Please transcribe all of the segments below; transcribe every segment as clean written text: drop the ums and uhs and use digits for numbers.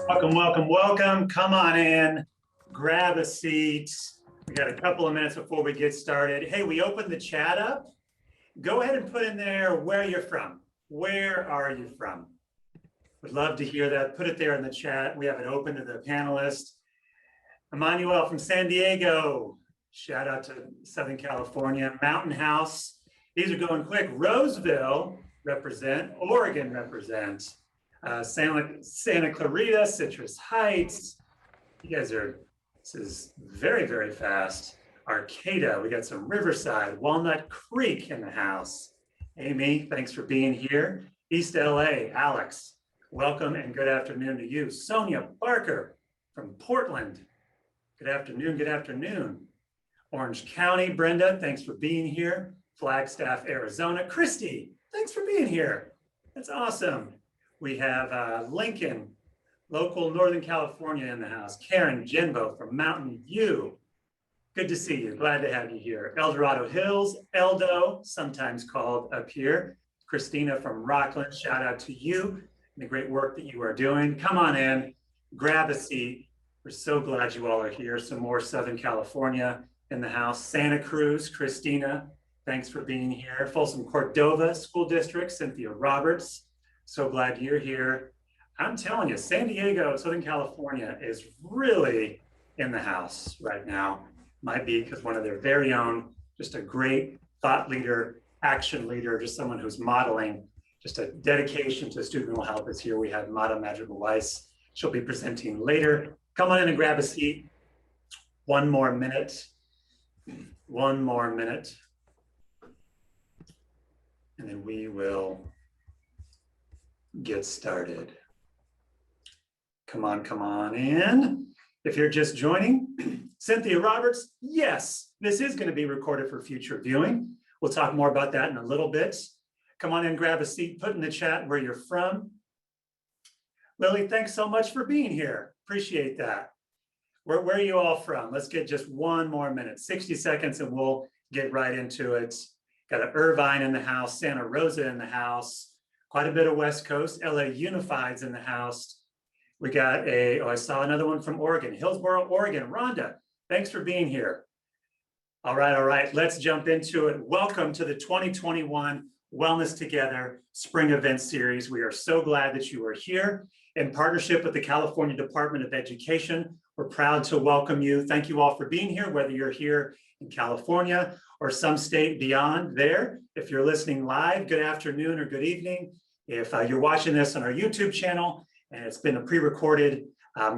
Welcome, welcome, welcome. Come on in, grab a seat. We got a couple of minutes before we get started. Hey, we opened the chat up. Go ahead and put in there where you're from. Where are you from? Would love to hear that. Put it there in the chat. We have it open to the panelists. Emmanuel from San Diego. Shout out to Southern California. Mountain House. These are going quick. Roseville represent. Oregon represent. Santa Clarita, Citrus Heights. You guys are, this is very, very fast. Arcata, we got some Riverside, Walnut Creek in the house. Amy, thanks for being here. East LA, Alex, welcome and good afternoon to you. Sonia Barker from Portland, good afternoon, good afternoon. Orange County, Brenda, thanks for being here. Flagstaff, Arizona. Christy, thanks for being here. That's awesome. We have Lincoln, local Northern California in the house. Karen Jenbo from Mountain View. Good to see you. Glad to have you here. El Dorado Hills, Eldo, sometimes called up here. Christina from Rockland, shout out to you and the great work that you are doing. Come on in, grab a seat. We're so glad you all are here. Some more Southern California in the house. Santa Cruz, Christina, thanks for being here. Folsom Cordova School District, Cynthia Roberts. So glad you're here. I'm telling you, San Diego, Southern California is really in the house right now. Might be because one of their very own, just a great thought leader, action leader, just someone who's modeling just a dedication to student mental health is here. We have Madrigal-Weiss. She'll be presenting later. Come on in and grab a seat. One more minute. One more minute. And then we will get started. Come on in. If you're just joining, Cynthia Roberts, yes, this is going to be recorded for future viewing. We'll talk more about that in a little bit. Come on in, grab a seat, put in the chat where you're from. Lily, thanks so much for being here. Appreciate that. Where are you all from? Let's get just one more minute, 60 seconds, and we'll get right into it. Got an Irvine in the house, Santa Rosa in the house, quite a bit of West Coast, LA Unified's in the house. We got I saw another one from Oregon, Hillsboro, Oregon. Rhonda, thanks for being here. All right, let's jump into it. Welcome to the 2021 Wellness Together Spring Event Series. We are so glad that you are here. In partnership with the California Department of Education, we're proud to welcome you. Thank you all for being here, whether you're here in California or some state beyond there. If you're listening live, good afternoon or good evening. If you're watching this on our YouTube channel and it's been a pre-recorded,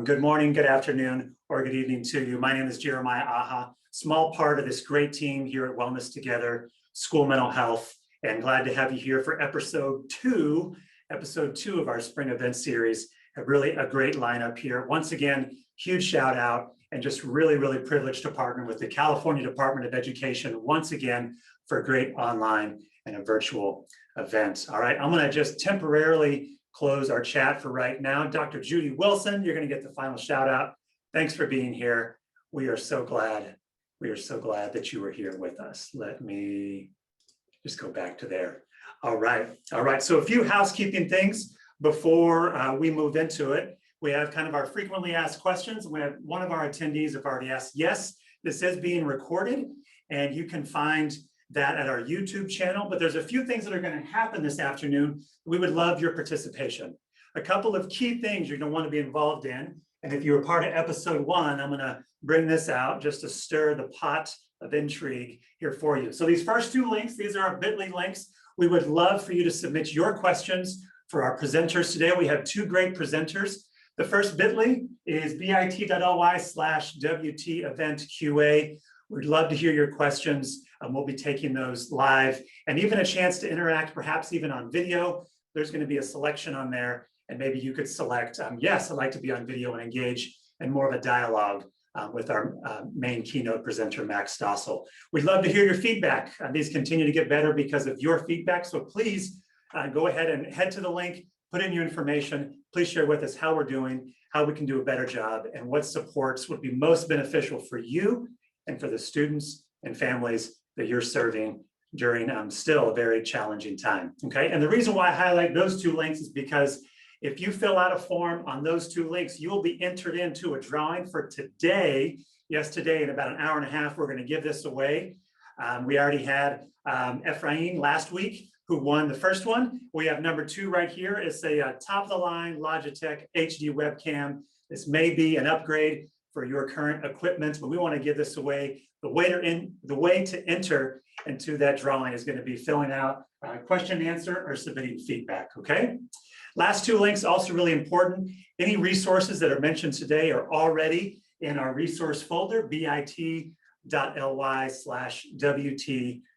good morning, good afternoon, or good evening to you. My name is Jeremiah Aha, small part of this great team here at Wellness Together, School Mental Health, and glad to have you here for episode two of our spring event series. Really a great lineup here. Once again, huge shout out and just really, really privileged to partner with the California Department of Education once again for a great online and a virtual event. All right, I'm gonna just temporarily close our chat for right now. Dr. Judy Wilson, you're gonna get the final shout out. Thanks for being here. We are so glad that you were here with us. Let me just go back to there. All right, so a few housekeeping things before we move into it. We have kind of our frequently asked questions. We have one of our attendees have already asked, yes, this is being recorded and you can find that at our YouTube channel, but there's a few things that are going to happen this afternoon. We would love your participation. A couple of key things you're going to want to be involved in. And if you were part of episode one, I'm going to bring this out just to stir the pot of intrigue here for you. So these first two links, these are our bit.ly links. We would love for you to submit your questions for our presenters today. We have two great presenters. The first bit.ly is bit.ly/WT event QA. We'd love to hear your questions. We'll be taking those live and even a chance to interact, perhaps even on video. There's going to be a selection on there and maybe you could select, yes, I'd like to be on video and engage in more of a dialogue with our main keynote presenter, Max Stossel. We'd love to hear your feedback. These continue to get better because of your feedback. So please go ahead and head to the link, put in your information. Please share with us how we're doing, how we can do a better job, and what supports would be most beneficial for you and for the students and families that you're serving during still a very challenging time, okay? And the reason why I highlight those two links is because If you fill out a form on those two links, you will be entered into a drawing for today. Yes, today in about an hour and a half, we're going to give this away. We already had Ephraim last week, who won the first one. We have number 2 right here. It's a top of the line Logitech HD webcam. This may be an upgrade for your current equipment, but we want to give this away. The way to enter into that drawing is going to be filling out a question and answer or submitting feedback, okay? Last 2 links, also really important. Any resources that are mentioned today are already in our resource folder, bit.ly/WT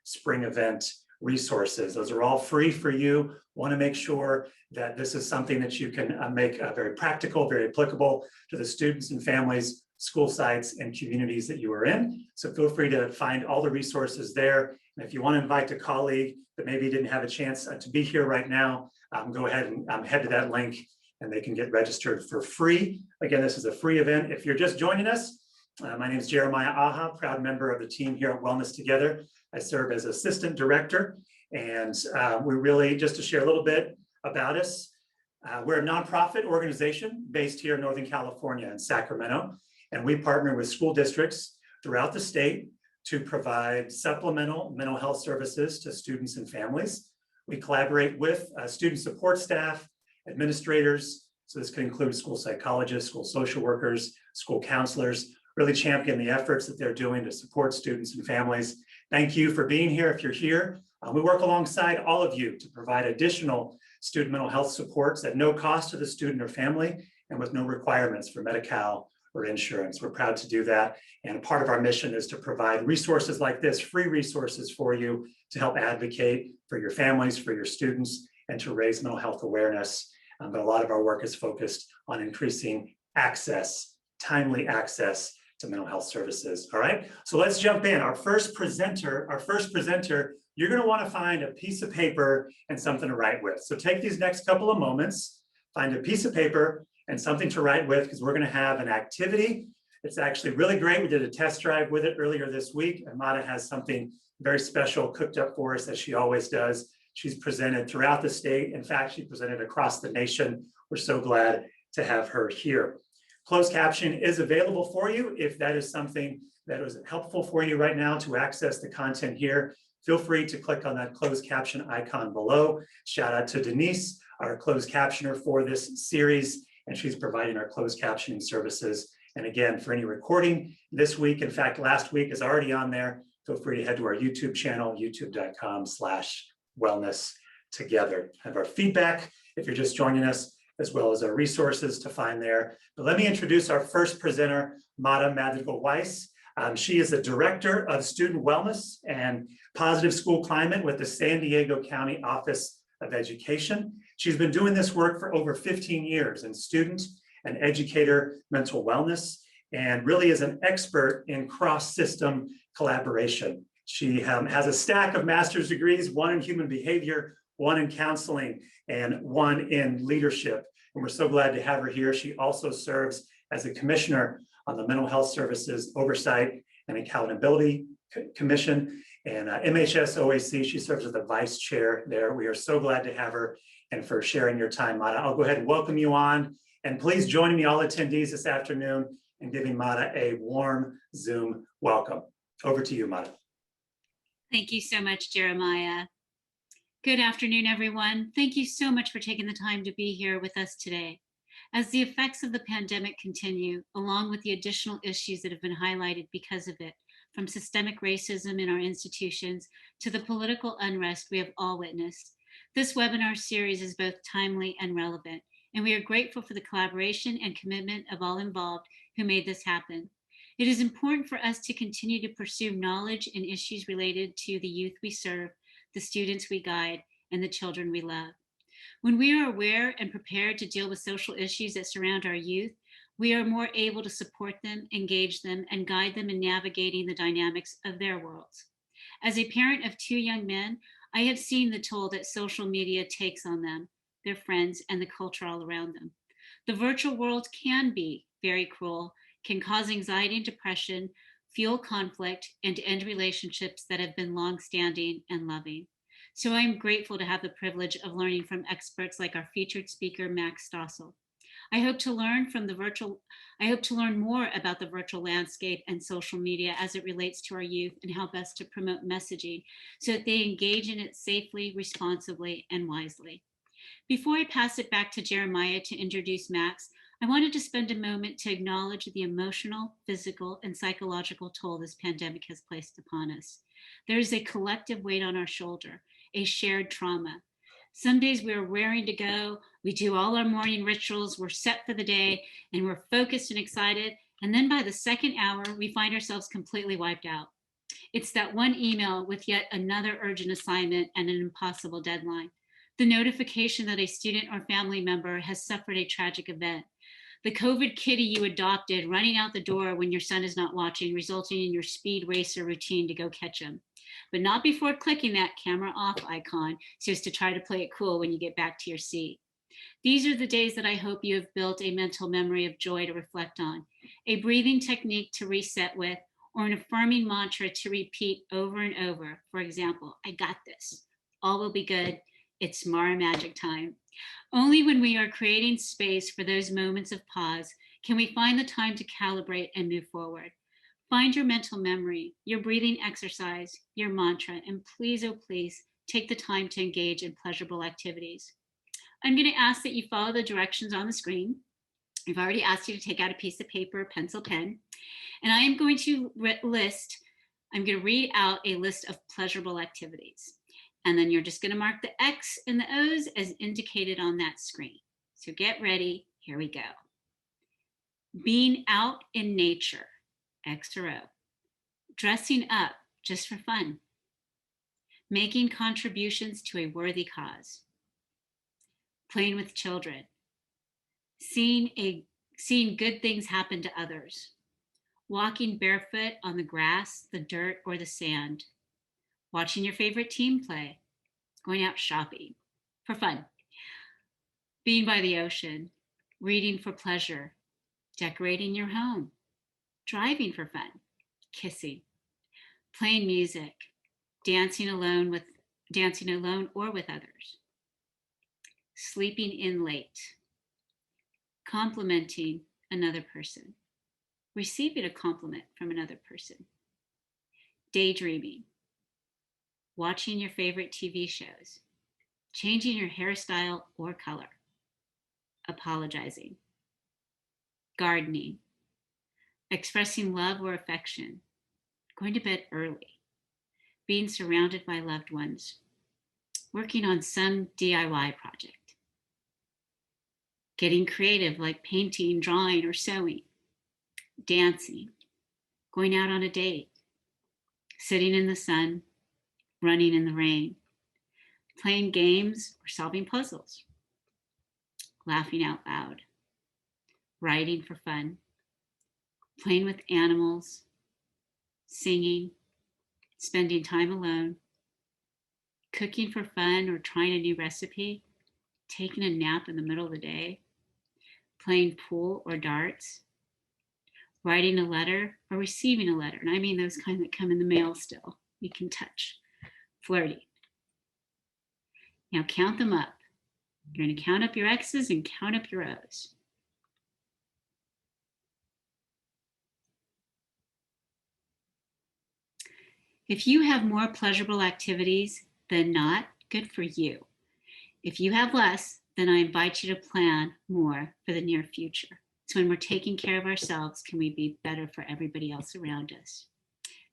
Spring Event Resources. Those are all free for you. Want to make sure that this is something that you can make very practical, very applicable to the students and families, school sites, and communities that you are in. So feel free to find all the resources there. And if you want to invite a colleague that maybe didn't have a chance to be here right now, go ahead and head to that link and they can get registered for free. Again, this is a free event. If you're just joining us, my name is Jeremiah Aha, proud member of the team here at Wellness Together. I serve as assistant director, and we really, just to share a little bit about us, we're a nonprofit organization based here in Northern California in Sacramento, and we partner with school districts throughout the state to provide supplemental mental health services to students and families. We collaborate with student support staff, administrators, so this could include school psychologists, school social workers, school counselors, really champion the efforts that they're doing to support students and families. Thank you for being here if you're here. We work alongside all of you to provide additional student mental health supports at no cost to the student or family and with no requirements for Medi-Cal or insurance. We're proud to do that. And a part of our mission is to provide resources like this, free resources for you to help advocate for your families, for your students, and to raise mental health awareness. But a lot of our work is focused on increasing access, timely access to mental health services. All right, so let's jump in. Our first presenter, you're going to want to find a piece of paper and something to write with. So take these next couple of moments, find a piece of paper and something to write with, because we're going to have an activity. It's actually really great. We did a test drive with it earlier this week. Amada has something very special cooked up for us, as she always does. She's presented throughout the state. In fact, she presented across the nation. We're so glad to have her here. Closed caption is available for you. If that is something that was helpful for you right now to access the content here, feel free to click on that closed caption icon below. Shout out to Denise, our closed captioner for this series, and she's providing our closed captioning services. And again, for any recording this week, in fact, last week is already on there. Feel free to head to our YouTube channel, youtube.com/wellnesstogether. Have our feedback if you're just joining us, as well as our resources to find there. But let me introduce our first presenter, Madrigal-Weiss. She is the Director of Student Wellness and Positive School Climate with the San Diego County Office of Education. She's been doing this work for over 15 years in student and educator mental wellness, and really is an expert in cross-system collaboration. She has a stack of master's degrees, one in human behavior, one in counseling, and one in leadership. And we're so glad to have her here. She also serves as a commissioner on the Mental Health Services Oversight and Accountability Commission, and MHSOAC. She serves as the vice chair there. We are so glad to have her and for sharing your time, Mada. I'll go ahead and welcome you on. And please join me, all attendees this afternoon, in giving Mada a warm Zoom welcome. Over to you, Mada. Thank you so much, Jeremiah. Good afternoon, everyone. Thank you so much for taking the time to be here with us today. As the effects of the pandemic continue, along with the additional issues that have been highlighted because of it, from systemic racism in our institutions to the political unrest we have all witnessed, this webinar series is both timely and relevant, and we are grateful for the collaboration and commitment of all involved who made this happen. It is important for us to continue to pursue knowledge and issues related to the youth we serve, the students we guide, and the children we love. When we are aware and prepared to deal with social issues that surround our youth, we are more able to support them, engage them, and guide them in navigating the dynamics of their worlds. As a parent of 2 young men, I have seen the toll that social media takes on them, their friends, and the culture all around them. The virtual world can be very cruel, can cause anxiety and depression, fuel conflict, and end relationships that have been long-standing and loving. So I'm grateful to have the privilege of learning from experts like our featured speaker, Max Stossel. I hope to learn more about the virtual landscape and social media as it relates to our youth and how best to promote messaging so that they engage in it safely, responsibly, and wisely. Before I pass it back to Jeremiah to introduce Max, I wanted to spend a moment to acknowledge the emotional, physical, and psychological toll this pandemic has placed upon us. There is a collective weight on our shoulder, a shared trauma. Some days we're raring to go, we do all our morning rituals, we're set for the day, and we're focused and excited. And then by the second hour, we find ourselves completely wiped out. It's that one email with yet another urgent assignment and an impossible deadline. The notification that a student or family member has suffered a tragic event. The COVID kitty you adopted running out the door when your son is not watching, resulting in your speed racer routine to go catch him. But not before clicking that camera off icon so as to try to play it cool when you get back to your seat. These are the days that I hope you have built a mental memory of joy to reflect on, a breathing technique to reset with, or an affirming mantra to repeat over and over. For example, I got this. All will be good. It's Mara Magic time. Only when we are creating space for those moments of pause can we find the time to calibrate and move forward. Find your mental memory, your breathing exercise, your mantra, and please, oh please, take the time to engage in pleasurable activities. I'm going to ask that you follow the directions on the screen. I've already asked you to take out a piece of paper, pencil, pen, and I am going to read out a list of pleasurable activities. And then you're just going to mark the X and the O's as indicated on that screen. So get ready. Here we go. Being out in nature, X or O. Dressing up just for fun. Making contributions to a worthy cause. Playing with children. Seeing good things happen to others. Walking barefoot on the grass, the dirt, or the sand. Watching your favorite team play, going out shopping for fun, being by the ocean, reading for pleasure, decorating your home, driving for fun, kissing, playing music, dancing alone or with others, sleeping in late, complimenting another person, receiving a compliment from another person, daydreaming, watching your favorite TV shows, changing your hairstyle or color, apologizing, gardening, expressing love or affection, going to bed early, being surrounded by loved ones, working on some DIY project, getting creative like painting, drawing, or sewing, dancing, going out on a date, sitting in the sun, running in the rain, playing games or solving puzzles, laughing out loud, writing for fun, playing with animals, singing, spending time alone, cooking for fun or trying a new recipe, taking a nap in the middle of the day, playing pool or darts, writing a letter or receiving a letter. And I mean those kind that come in the mail still, you can touch. Flirting. Now count them up. You're going to count up your X's and count up your O's. If you have more pleasurable activities than not, good for you. If you have less, then I invite you to plan more for the near future. So when we're taking care of ourselves, can we be better for everybody else around us?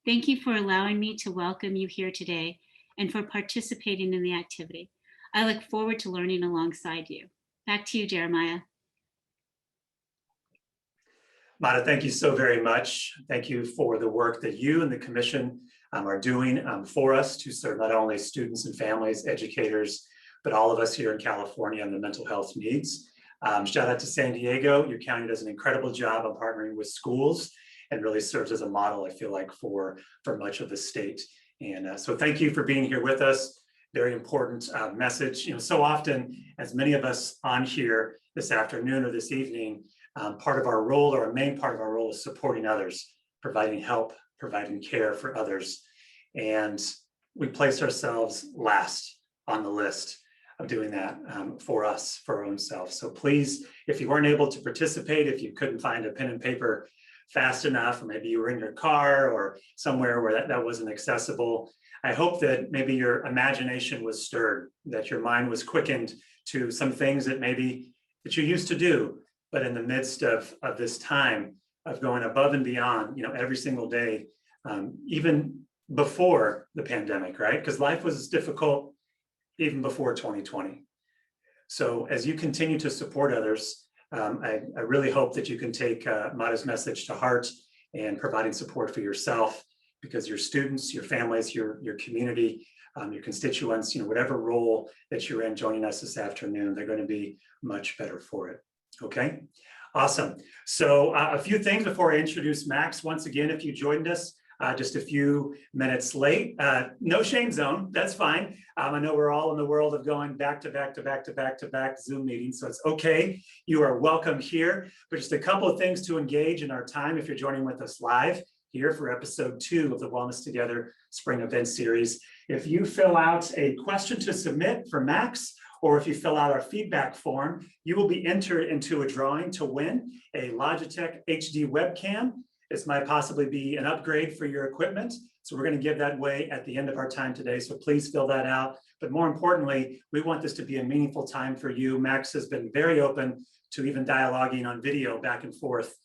Thank you for allowing me to welcome you here today and for participating in the activity. I look forward to learning alongside you. Back to you, Jeremiah. Mata, thank you so very much. Thank you for the work that you and the commission are doing for us to serve not only students and families, educators, but all of us here in California and the mental health needs. Shout out to San Diego. Your county does an incredible job of partnering with schools and really serves as a model, I feel like, for much of the state. And so thank you for being here with us. Very important message. So often, as many of us on here this afternoon or this evening, part of our role, or a main part of our role, is supporting others, providing help, providing care for others. And we place ourselves last. on the list of doing that for us, for our own self. So please, if you weren't able to participate, if you couldn't find a pen and paper fast enough, or maybe you were in your car or somewhere where that wasn't accessible, I hope that maybe your imagination was stirred, that your mind was quickened to some things that maybe that you used to do, but in the midst of this time of going above and beyond, every single day, even before the pandemic, right? Because life was difficult even before 2020. So as you continue to support others, I really hope that you can take Mada's message to heart and providing support for yourself, because your students, your families, your community, your constituents, whatever role that you're in joining us this afternoon, they're going to be much better for it. Okay, awesome. So a few things before I introduce Max. Once again, if you joined us just a few minutes late, no shame zone, that's fine. I know we're all in the world of going back to back Zoom meetings, so it's okay. You are welcome here, but just a couple of things to engage in our time if you're joining with us live here for episode 2 of the Wellness Together Spring Event Series. If you fill out a question to submit for Max, or if you fill out our feedback form, you will be entered into a drawing to win a Logitech HD webcam. This might possibly be an upgrade for your equipment. So we're going to give that away at the end of our time today. So please fill that out. But more importantly, we want this to be a meaningful time for you. Max has been very open to even dialoguing on video back and forth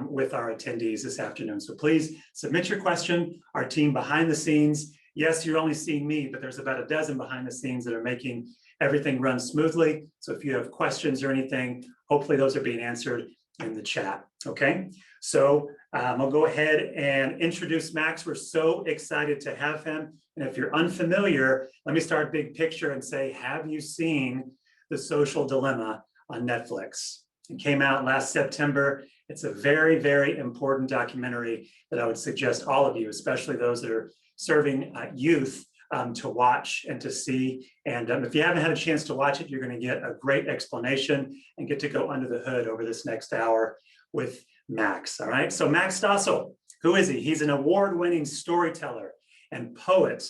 with our attendees this afternoon. So please submit your question. Our team behind the scenes, yes, you're only seeing me, but there's about a dozen behind the scenes that are making everything run smoothly. So if you have questions or anything, hopefully those are being answered in the chat, okay? So I'll go ahead and introduce Max. We're so excited to have him. And if you're unfamiliar, let me start big picture and say, have you seen The Social Dilemma on Netflix? It came out last September. It's a very, very important documentary that I would suggest all of you, especially those that are serving youth, to watch and to see. And if you haven't had a chance to watch it, you're going to get a great explanation and get to go under the hood over this next hour with Max. All right. So Max Stossel, who is he? He's an award-winning storyteller and poet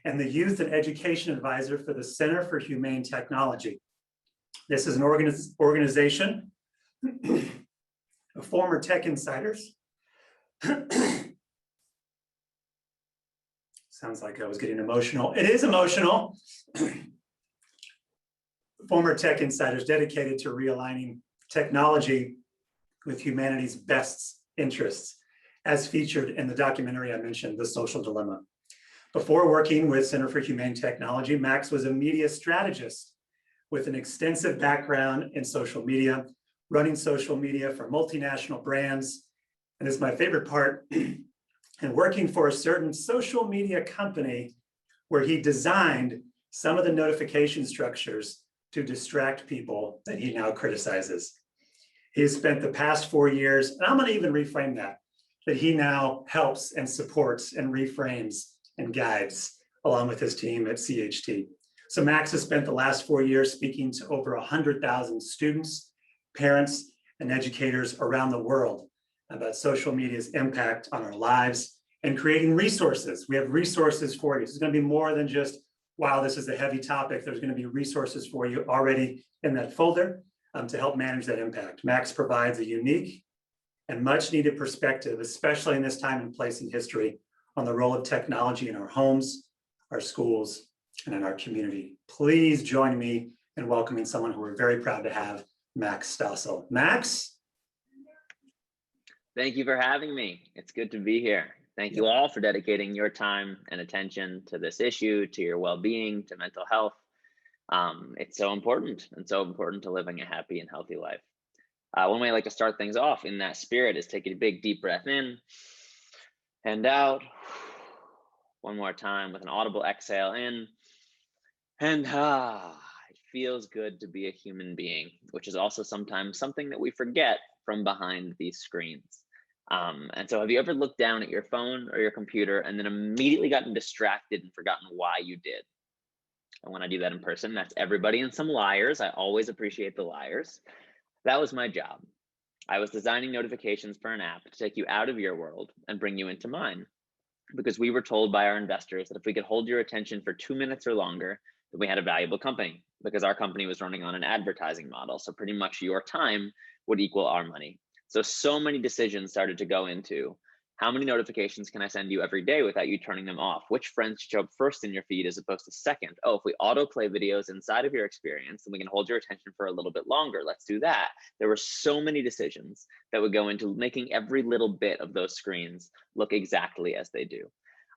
and the youth and education advisor for the Center for Humane Technology. This is an organization of former tech insiders. Sounds like I was getting emotional. It is emotional. Former tech insiders dedicated to realigning technology with humanity's best interests, as featured in the documentary I mentioned, The Social Dilemma. Before working with Center for Humane Technology, Max was a media strategist with an extensive background in social media, running social media for multinational brands. And this is my favorite part, and working for a certain social media company where he designed some of the notification structures to distract people that he now criticizes. He has spent the past 4 years, and I'm going to even reframe that he now helps and supports and reframes and guides along with his team at CHT. So Max has spent the last 4 years speaking to over 100,000 students, parents, and educators around the world about social media's impact on our lives and creating resources. We have resources for you. This is going to be more than just, wow, this is a heavy topic. There's going to be resources for you already in that folder to help manage that impact. Max provides a unique and much needed perspective, especially in this time and place in history, on the role of technology in our homes, our schools, and in our community. Please join me in welcoming someone who we're very proud to have, Max Stossel. Max? Thank you for having me. It's good to be here. Thank you all for dedicating your time and attention to this issue, to your well-being, to mental health. It's so important, and so important to living a happy and healthy life. One way I like to start things off in that spirit is taking a big deep breath in and out. One more time with an audible exhale in and it feels good to be a human being, which is also sometimes something that we forget from behind these screens. And so have you ever looked down at your phone or your computer and then immediately gotten distracted and forgotten why you did? And when I do that in person, that's everybody and some liars. I always appreciate the liars. That was my job. I was designing notifications for an app to take you out of your world and bring you into mine. Because we were told by our investors that if we could hold your attention for 2 minutes or longer, that we had a valuable company because our company was running on an advertising model. So pretty much your time would equal our money. So many decisions started to go into how many notifications can I send you every day without you turning them off? Which friends should show up first in your feed as opposed to second? Oh, if we autoplay videos inside of your experience, then we can hold your attention for a little bit longer. Let's do that. There were so many decisions that would go into making every little bit of those screens look exactly as they do.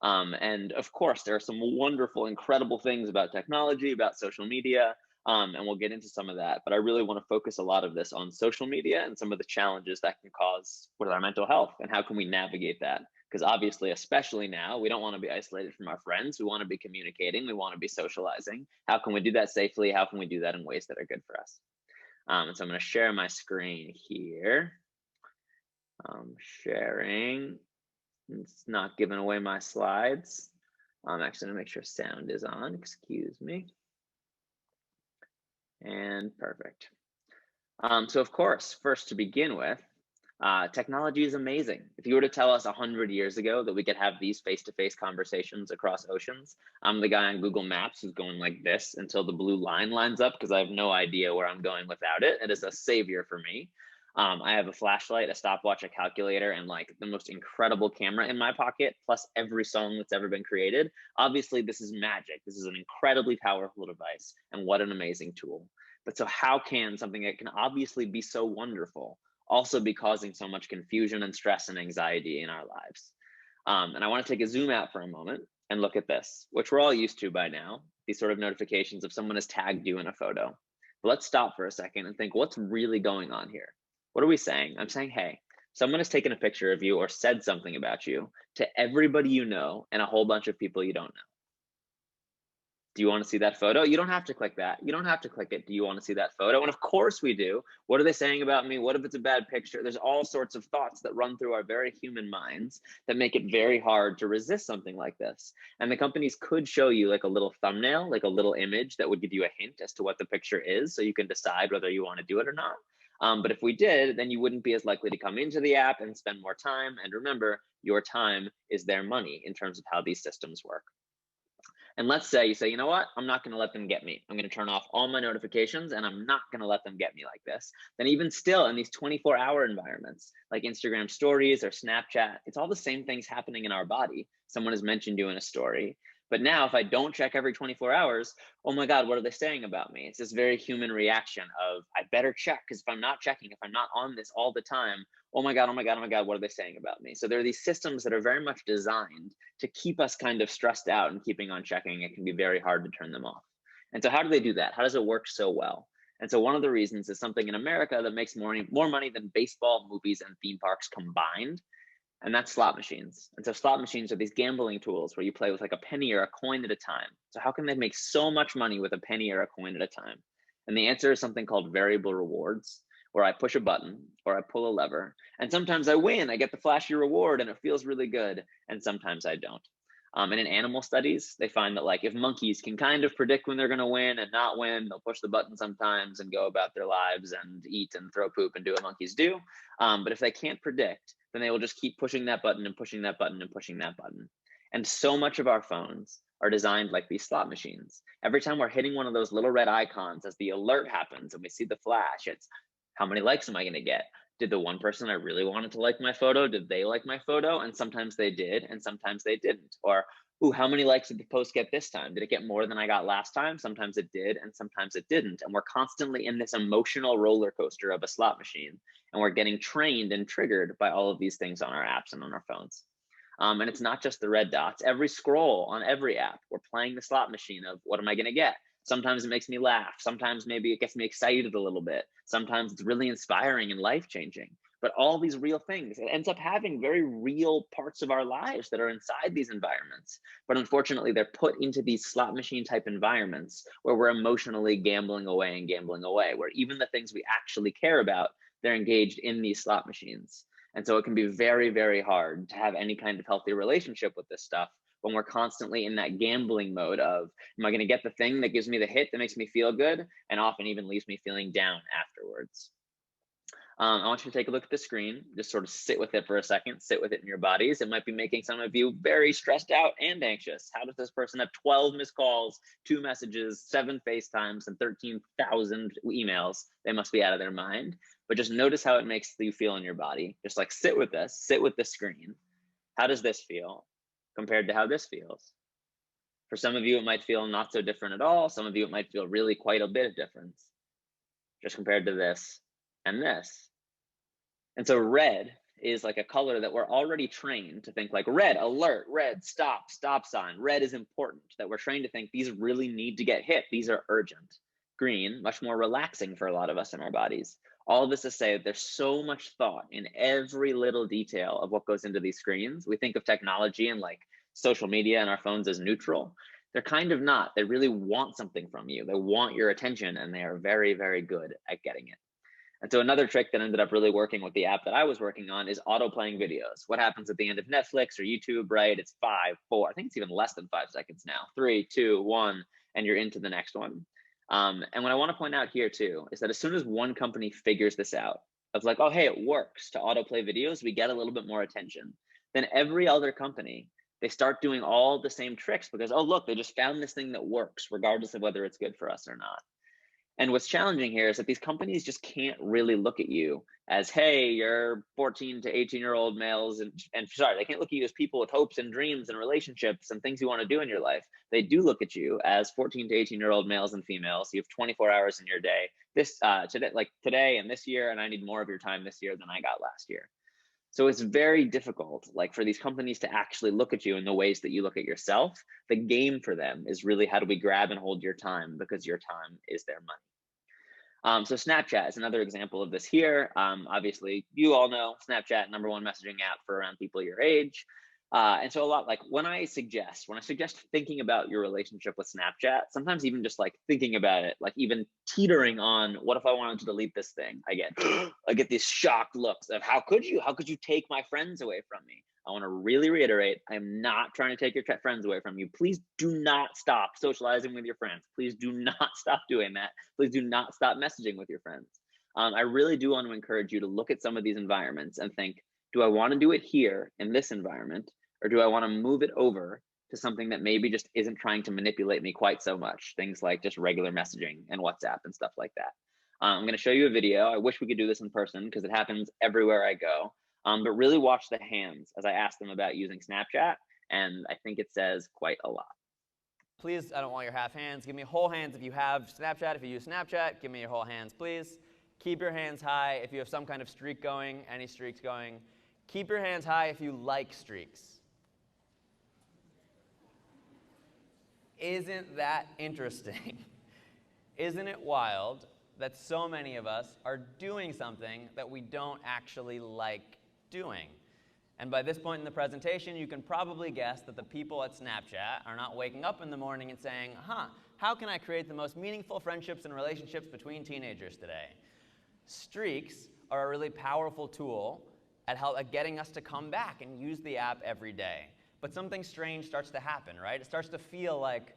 And of course, there are some wonderful, incredible things about technology, about social media, and we'll get into some of that. But I really want to focus a lot of this on social media and some of the challenges that can cause with our mental health and how can we navigate that? Because obviously, especially now, we don't want to be isolated from our friends. We want to be communicating. We want to be socializing. How can we do that safely? How can we do that in ways that are good for us? And so I'm going to share my screen here. Sharing. It's not giving away my slides. I'm actually going to make sure sound is on. Excuse me. And perfect. So of course, first to begin with, technology is amazing. If you were to tell us 100 years ago that we could have these face-to-face conversations across oceans, I'm the guy on Google Maps who's going like this until the blue line lines up because I have no idea where I'm going without it. It is a savior for me. I have a flashlight, a stopwatch, a calculator, and like the most incredible camera in my pocket, plus every song that's ever been created. Obviously, this is magic. This is an incredibly powerful device, and what an amazing tool. But so how can something that can obviously be so wonderful also be causing so much confusion and stress and anxiety in our lives? And I want to take a zoom out for a moment and look at this, which we're all used to by now, these sort of notifications if someone has tagged you in a photo. But let's stop for a second and think, what's really going on here? What are we saying? I'm saying, hey, someone has taken a picture of you or said something about you to everybody you know and a whole bunch of people you don't know. Do you want to see that photo? You don't have to click that. You don't have to click it. Do you want to see that photo? And of course we do. What are they saying about me? What if it's a bad picture? There's all sorts of thoughts that run through our very human minds that make it very hard to resist something like this. And the companies could show you like a little thumbnail, like a little image that would give you a hint as to what the picture is, so you can decide whether you want to do it or not. But if we did, then you wouldn't be as likely to come into the app and spend more time. And remember, your time is their money in terms of how these systems work. And let's say you say, you know what, I'm not going to let them get me. I'm going to turn off all my notifications and I'm not going to let them get me like this. Then even still in these 24-hour environments, like Instagram stories or Snapchat, it's all the same things happening in our body. Someone has mentioned you in a story. But now if I don't check every 24 hours, oh my God, what are they saying about me? It's this very human reaction of I better check, because if I'm not checking, if I'm not on this all the time, oh my God, oh my God, oh my God, what are they saying about me? So there are these systems that are very much designed to keep us kind of stressed out and keeping on checking. It can be very hard to turn them off. And so how do they do that? How does it work so well? And so one of the reasons is something in America that makes more money than baseball, movies, and theme parks combined. And that's slot machines. And so slot machines are these gambling tools where you play with like a penny or a coin at a time. So how can they make so much money with a penny or a coin at a time? And the answer is something called variable rewards, where I push a button or I pull a lever. And sometimes I win, I get the flashy reward and it feels really good. And sometimes I don't. And in animal studies, they find that like if monkeys can kind of predict when they're going to win and not win, they'll push the button sometimes and go about their lives and eat and throw poop and do what monkeys do. But if they can't predict, then they will just keep pushing that button and pushing that button and pushing that button. And so much of our phones are designed like these slot machines. Every time we're hitting one of those little red icons as the alert happens and we see the flash, it's how many likes am I going to get? Did the one person I really wanted to like my photo, did they like my photo? And sometimes they did, and sometimes they didn't. Or, ooh, how many likes did the post get this time? Did it get more than I got last time? Sometimes it did, and sometimes it didn't. And we're constantly in this emotional roller coaster of a slot machine. And we're getting trained and triggered by all of these things on our apps and on our phones. And it's not just the red dots. Every scroll on every app, we're playing the slot machine of what am I going to get? Sometimes it makes me laugh. Sometimes maybe it gets me excited a little bit. Sometimes it's really inspiring and life-changing. But all these real things, it ends up having very real parts of our lives that are inside these environments. But unfortunately, they're put into these slot machine type environments where we're emotionally gambling away, where even the things we actually care about, they're engaged in these slot machines. And so it can be very, very hard to have any kind of healthy relationship with this stuff when we're constantly in that gambling mode of, am I going to get the thing that gives me the hit that makes me feel good? And often even leaves me feeling down afterwards. I want you to take a look at the screen, just sort of sit with it for a second, sit with it in your bodies. It might be making some of you very stressed out and anxious. How does this person have 12 missed calls, 2 messages, 7 FaceTimes, and 13,000 emails? They must be out of their mind. But just notice how it makes you feel in your body. Just like sit with this, sit with the screen. How does this feel compared to how this feels? For some of you, it might feel not so different at all. Some of you, it might feel really quite a bit of difference, just compared to this and this. And so red is like a color that we're already trained to think like red, alert, red, stop, stop sign. Red is important, that we're trained to think these really need to get hit. These are urgent. Green, much more relaxing for a lot of us in our bodies. All of this to say that there's so much thought in every little detail of what goes into these screens. We think of technology and like social media and our phones as neutral. They're kind of not. They really want something from you. They want your attention, and they are very, very good at getting it. And so another trick that ended up really working with the app that I was working on is auto playing videos. What happens at the end of Netflix or YouTube, right? It's 5, 4, I think it's even less than 5 seconds now. 3, 2, 1, and you're into the next one. And what I want to point out here too, is that as soon as one company figures this out, of like, oh, hey, it works to autoplay videos, we get a little bit more attention. Then every other company, they start doing all the same tricks because, oh, look, they just found this thing that works, regardless of whether it's good for us or not. And what's challenging here is that these companies just can't really look at you as, hey, you're 14 to 18-year-old males. And sorry, they can't look at you as people with hopes and dreams and relationships and things you want to do in your life. They do look at you as 14 to 18-year-old males and females. You have 24 hours in your day, today and this year, and I need more of your time this year than I got last year. So it's very difficult, like for these companies to actually look at you in the ways that you look at yourself. The game for them is really, how do we grab and hold your time, because your time is their money. So Snapchat is another example of this here. Obviously, you all know Snapchat, #1 messaging app for around people your age. And so a lot, like when I suggest thinking about your relationship with Snapchat, sometimes even just like thinking about it, like even teetering on, what if I wanted to delete this thing? I get these shocked looks of, how could you take my friends away from me? I want to really reiterate, I am not trying to take your friends away from you. Please do not stop socializing with your friends. Please do not stop doing that. Please do not stop messaging with your friends. I really do want to encourage you to look at some of these environments and think, do I want to do it here in this environment? Or do I want to move it over to something that maybe just isn't trying to manipulate me quite so much? Things like just regular messaging and WhatsApp and stuff like that. I'm going to show you a video. I wish we could do this in person because it happens everywhere I go. But really watch the hands as I ask them about using Snapchat. And I think it says quite a lot. Please, I don't want your half hands. Give me whole hands if you have Snapchat. If you use Snapchat, give me your whole hands, please. Keep your hands high if you have some kind of streak going, any streaks going. Keep your hands high if you like streaks. Isn't that interesting? Isn't it wild that so many of us are doing something that we don't actually like doing? And by this point in the presentation, you can probably guess that the people at Snapchat are not waking up in the morning and saying, how can I create the most meaningful friendships and relationships between teenagers today? Streaks are a really powerful tool at getting us to come back and use the app every day. But something strange starts to happen, right? It starts to feel like,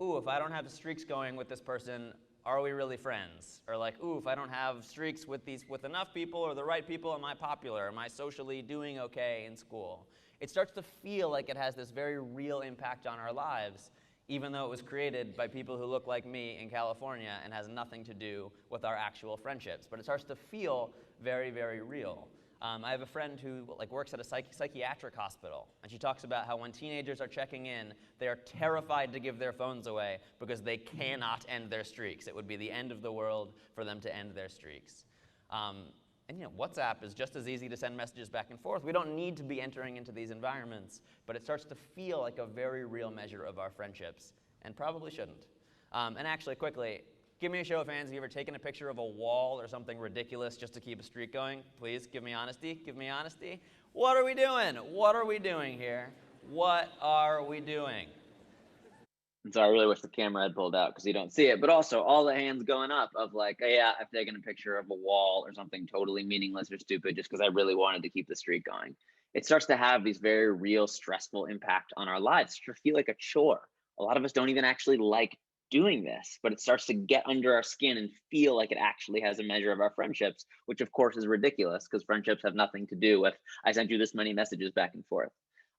ooh, if I don't have streaks going with this person, are we really friends? Or like, ooh, if I don't have streaks with enough people or the right people, am I popular? Am I socially doing okay in school? It starts to feel like it has this very real impact on our lives, even though it was created by people who look like me in California and has nothing to do with our actual friendships. But it starts to feel very, very real. I have a friend who works at a psychiatric hospital, and she talks about how when teenagers are checking in, they are terrified to give their phones away because they cannot end their streaks. It would be the end of the world for them to end their streaks. And WhatsApp is just as easy to send messages back and forth. We don't need to be entering into these environments, but it starts to feel like a very real measure of our friendships, and probably shouldn't. And actually, quickly, give me a show of hands if you've ever taken a picture of a wall or something ridiculous just to keep a streak going. Please, give me honesty. Give me honesty. What are we doing? What are we doing here? What are we doing? And so I really wish the camera had pulled out because you don't see it. But also all the hands going up of like, oh, yeah, I've taken a picture of a wall or something totally meaningless or stupid just because I really wanted to keep the streak going. It starts to have these very real stressful impact on our lives. It starts to feel like a chore. A lot of us don't even actually like doing this, but it starts to get under our skin and feel like it actually has a measure of our friendships, which of course is ridiculous because friendships have nothing to do with, I sent you this many messages back and forth.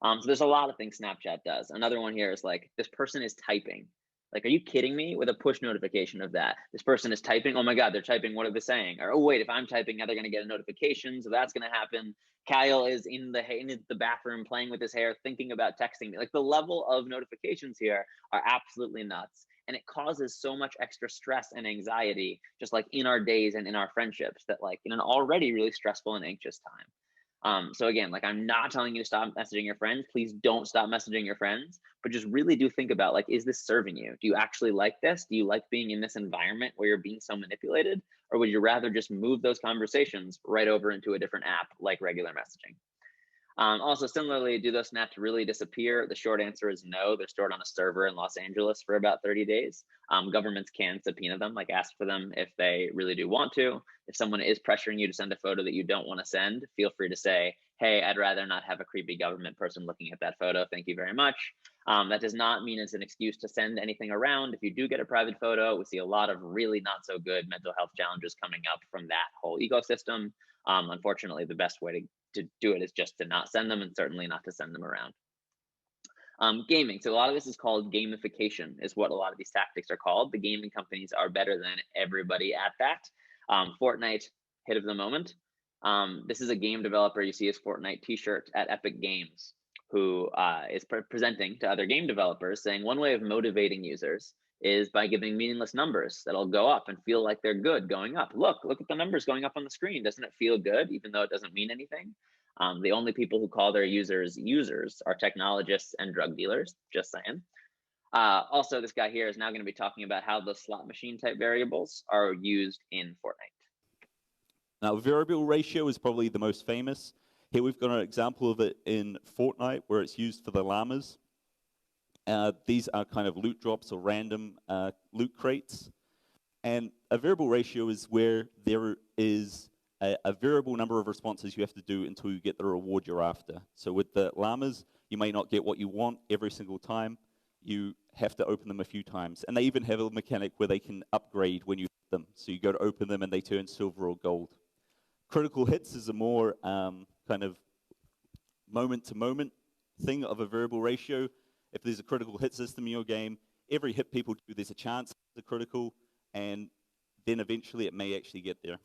So there's a lot of things Snapchat does. Another one here is like, this person is typing. Like, are you kidding me? With a push notification of that. This person is typing. Oh my God, they're typing. What are they saying? Or, oh wait, if I'm typing, now they're going to get a notification. So that's going to happen. Kyle is in the bathroom playing with his hair, thinking about texting me. Like, the level of notifications here are absolutely nuts. And it causes so much extra stress and anxiety, just like in our days and in our friendships, that like in an already really stressful and anxious time. So again, like, I'm not telling you to stop messaging your friends. Please don't stop messaging your friends, but just really do think about, like, is this serving you? Do you actually like this? Do you like being in this environment where you're being so manipulated? Or would you rather just move those conversations right over into a different app like regular messaging? Also, similarly, do those snaps really disappear? The short answer is no. They're stored on a server in Los Angeles for about 30 days. Governments can subpoena them, like ask for them if they really do want to. If someone is pressuring you to send a photo that you don't want to send, feel free to say, hey, I'd rather not have a creepy government person looking at that photo. Thank you very much. That does not mean it's an excuse to send anything around. If you do get a private photo, we see a lot of really not so good mental health challenges coming up from that whole ecosystem. Unfortunately, the best way to do it is just to not send them, and certainly not to send them around. Gaming. So a lot of this is called gamification, is what a lot of these tactics are called. The gaming companies are better than everybody at that. Fortnite, hit of the moment. This is a game developer. You see his Fortnite t-shirt at Epic Games, who is presenting to other game developers, saying one way of motivating users is by giving meaningless numbers that'll go up and feel like they're good going up. Look at the numbers going up on the screen. Doesn't it feel good, even though it doesn't mean anything? The only people who call their users are technologists and drug dealers, just saying. Also, this guy here is now going to be talking about how the slot machine type variables are used in Fortnite. Now, variable ratio is probably the most famous. Here we've got an example of it in Fortnite where it's used for the llamas. These are kind of loot drops or random loot crates. And a variable ratio is where there is a variable number of responses you have to do until you get the reward you're after. So with the llamas, you may not get what you want every single time. You have to open them a few times. And they even have a mechanic where they can upgrade when you hit them. So you go to open them and they turn silver or gold. Critical hits is a more kind of moment-to-moment thing of a variable ratio. If there's a critical hit system in your game, every hit people do, there's a chance it's critical, and then eventually it may actually get there.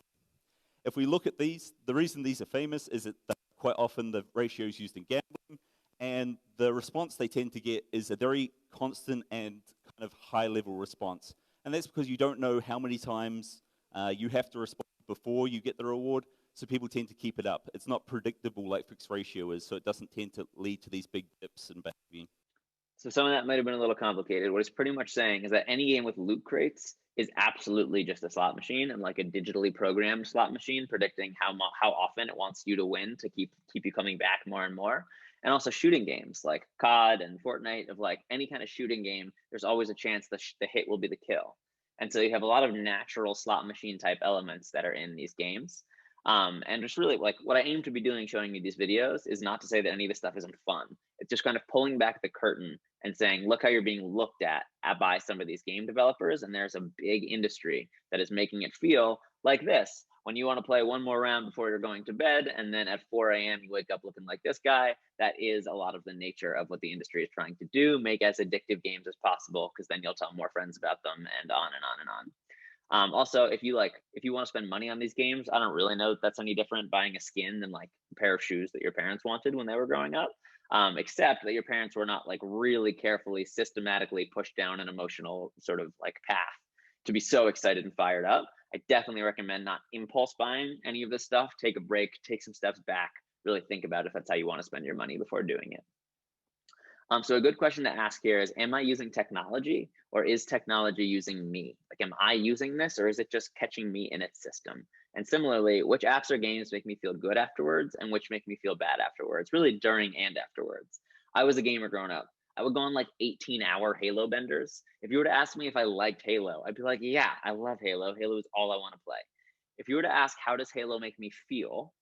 If we look at these, the reason these are famous is that quite often the ratio is used in gambling, and the response they tend to get is a very constant and kind of high-level response. And that's because you don't know how many times you have to respond before you get the reward, so people tend to keep it up. It's not predictable like fixed ratio is, so it doesn't tend to lead to these big dips in behavior. So some of that might have been a little complicated. What it's pretty much saying is that any game with loot crates is absolutely just a slot machine, and like a digitally programmed slot machine, predicting how often it wants you to win to keep you coming back more and more. And also shooting games like COD and Fortnite, of like any kind of shooting game, there's always a chance the hit will be the kill. And so you have a lot of natural slot machine type elements that are in these games. And just really, like, what I aim to be doing showing you these videos is not to say that any of this stuff isn't fun. It's just kind of pulling back the curtain and saying, look how you're being looked at by some of these game developers, and there's a big industry that is making it feel like this. When you want to play one more round before you're going to bed, and then at 4 a.m. you wake up looking like this guy, that is a lot of the nature of what the industry is trying to do, make as addictive games as possible, because then you'll tell more friends about them, and on and on and on. Also, if you want to spend money on these games, I don't really know that that's any different buying a skin than like a pair of shoes that your parents wanted when they were growing up, except that your parents were not like really carefully, systematically pushed down an emotional sort of like path to be so excited and fired up. I definitely recommend not impulse buying any of this stuff. Take a break, take some steps back, really think about if that's how you want to spend your money before doing it. So a good question to ask here is, am I using technology, or is technology using me? Like, am I using this, or is it just catching me in its system? And similarly, which apps or games make me feel good afterwards and which make me feel bad afterwards, really during and afterwards. I was a gamer growing up. I would go on like 18-hour Halo benders. If you were to ask me if I liked Halo, I'd be like, yeah, I love Halo. Halo is all I want to play. If you were to ask, how does Halo make me feel?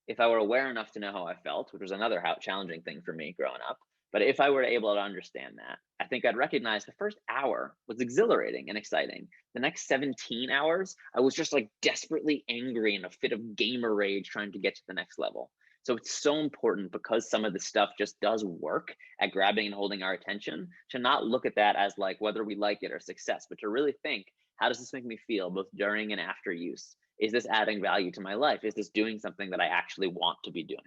If I were aware enough to know how I felt, which was another challenging thing for me growing up, but if I were able to understand that, at think I'd recognize the first hour was exhilarating and exciting. The next 17 hours, I was just like desperately angry in a fit of gamer rage trying to get to the next level. So it's so important, because some of this stuff just does work at grabbing and holding our attention, to not look at that as like whether we like it or success, but to really think, how does this make me feel both during and after use? Is this adding value to my life? Is this doing something that I actually want to be doing?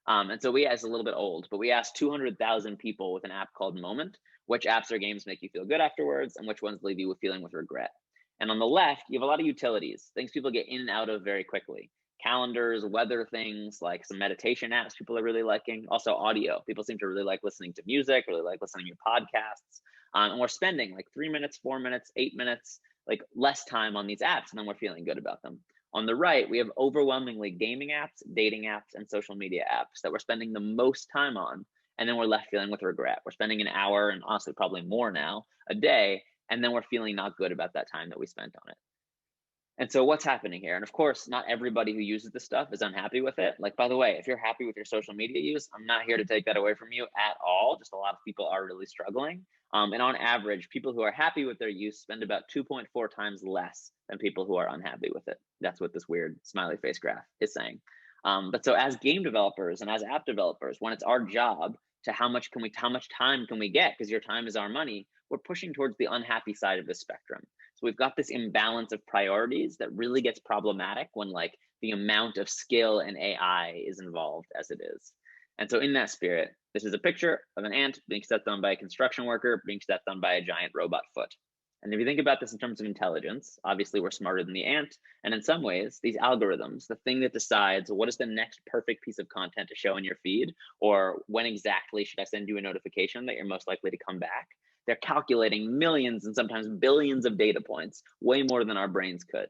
And so it's a little bit old, but we asked 200,000 people with an app called Moment, which apps or games make you feel good afterwards and which ones leave you with feeling with regret. And on the left, you have a lot of utilities, things people get in and out of very quickly. Calendars, weather things, like some meditation apps people are really liking. Also audio. People seem to really like listening to music, really like listening to podcasts. And we're spending like 3 minutes, 4 minutes, 8 minutes, like less time on these apps, and then we're feeling good about them. On the right, we have overwhelmingly gaming apps, dating apps, and social media apps that we're spending the most time on. And then we're left feeling with regret. We're spending an hour, and honestly, probably more now, a day. And then we're feeling not good about that time that we spent on it. And so what's happening here? And of course, not everybody who uses this stuff is unhappy with it. Like, by the way, if you're happy with your social media use, I'm not here to take that away from you at all. Just a lot of people are really struggling. And on average, people who are happy with their use spend about 2.4 times less than people who are unhappy with it. That's what this weird smiley face graph is saying. But so as game developers and as app developers, when it's our job to how much time can we get, because your time is our money, we're pushing towards the unhappy side of the spectrum. So we've got this imbalance of priorities that really gets problematic when like the amount of skill and AI is involved as it is. And so in that spirit, this is a picture of an ant being stepped on by a construction worker, being stepped on by a giant robot foot. And if you think about this in terms of intelligence, obviously we're smarter than the ant. And in some ways, these algorithms, the thing that decides what is the next perfect piece of content to show in your feed, or when exactly should I send you a notification that you're most likely to come back, they're calculating millions and sometimes billions of data points, way more than our brains could.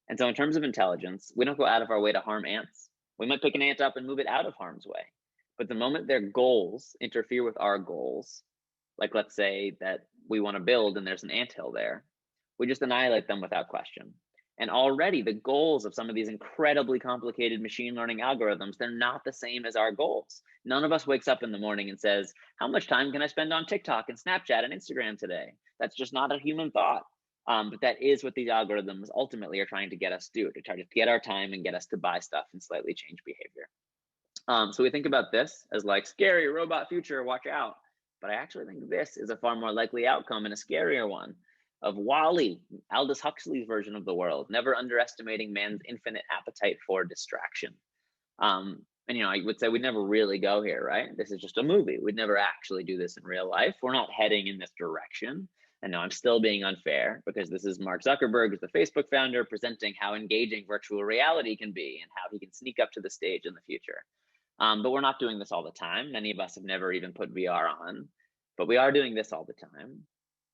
And so in terms of intelligence, we don't go out of our way to harm ants. We might pick an ant up and move it out of harm's way. But the moment their goals interfere with our goals, like let's say that we want to build and there's an anthill there, we just annihilate them without question. And already the goals of some of these incredibly complicated machine learning algorithms, they're not the same as our goals. None of us wakes up in the morning and says, how much time can I spend on TikTok and Snapchat and Instagram today? That's just not a human thought. But that is what these algorithms ultimately are trying to get us to do, to try to get our time and get us to buy stuff and slightly change behavior. So we think about this as like scary robot future, watch out. But I actually think this is a far more likely outcome and a scarier one of WALL-E, Aldous Huxley's version of the world, never underestimating man's infinite appetite for distraction. And I would say we'd never really go here, right? This is just a movie. We'd never actually do this in real life. We're not heading in this direction. And no, I'm still being unfair because this is Mark Zuckerberg, who's the Facebook founder, presenting how engaging virtual reality can be and how he can sneak up to the stage in the future. But we're not doing this all the time. Many of us have never even put VR on, but we are doing this all the time.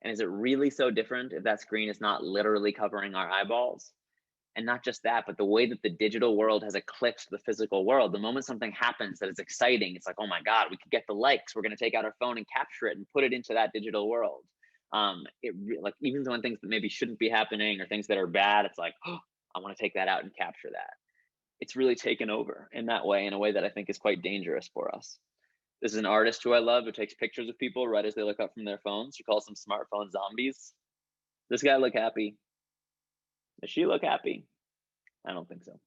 And is it really so different if that screen is not literally covering our eyeballs? And not just that, but the way that the digital world has eclipsed the physical world. The moment something happens that is exciting, it's like, oh my God, we could get the likes. We're going to take out our phone and capture it and put it into that digital world. Like even when things that maybe shouldn't be happening or things that are bad, it's like, oh, I want to take that out and capture that. It's really taken over in that way, in a way that I think is quite dangerous for us. This is an artist who I love who takes pictures of people right as they look up from their phones. She calls them smartphone zombies. Does this guy look happy? Does she look happy? I don't think so.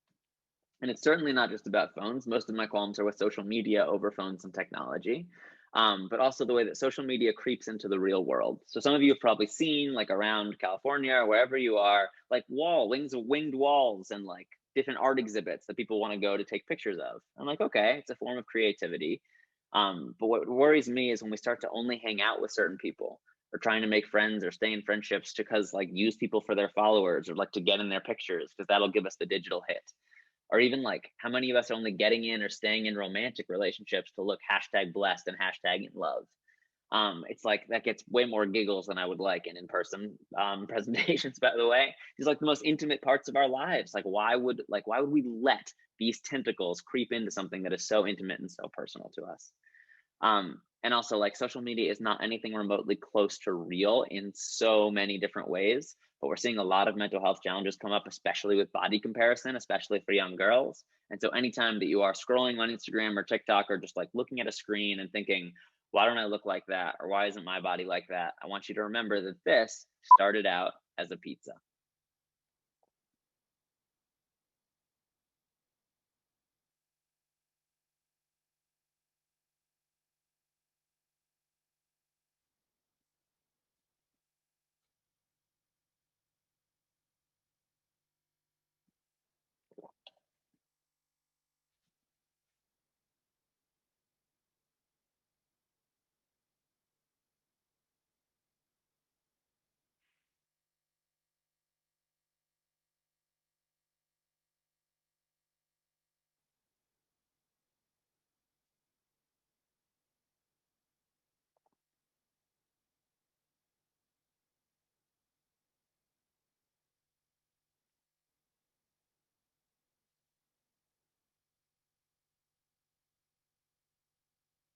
And it's certainly not just about phones. Most of my qualms are with social media over phones and technology, but also the way that social media creeps into the real world. So some of you have probably seen, like around California or wherever you are, like winged walls and like different art exhibits that people want to go to take pictures of. I'm like, okay, it's a form of creativity. But what worries me is when we start to only hang out with certain people or trying to make friends or stay in friendships because like use people for their followers or like to get in their pictures because that'll give us the digital hit. Or even like how many of us are only getting in or staying in romantic relationships to look #blessed and #in love. It's like that gets way more giggles than I would like in in-person presentations, by the way. These are like the most intimate parts of our lives. Like why would we let these tentacles creep into something that is so intimate and so personal to us? And also like social media is not anything remotely close to real in so many different ways, but we're seeing a lot of mental health challenges come up, especially with body comparison, especially for young girls. And so anytime that you are scrolling on Instagram or TikTok or just like looking at a screen and thinking, why don't I look like that? Or why isn't my body like that? I want you to remember that this started out as a pizza.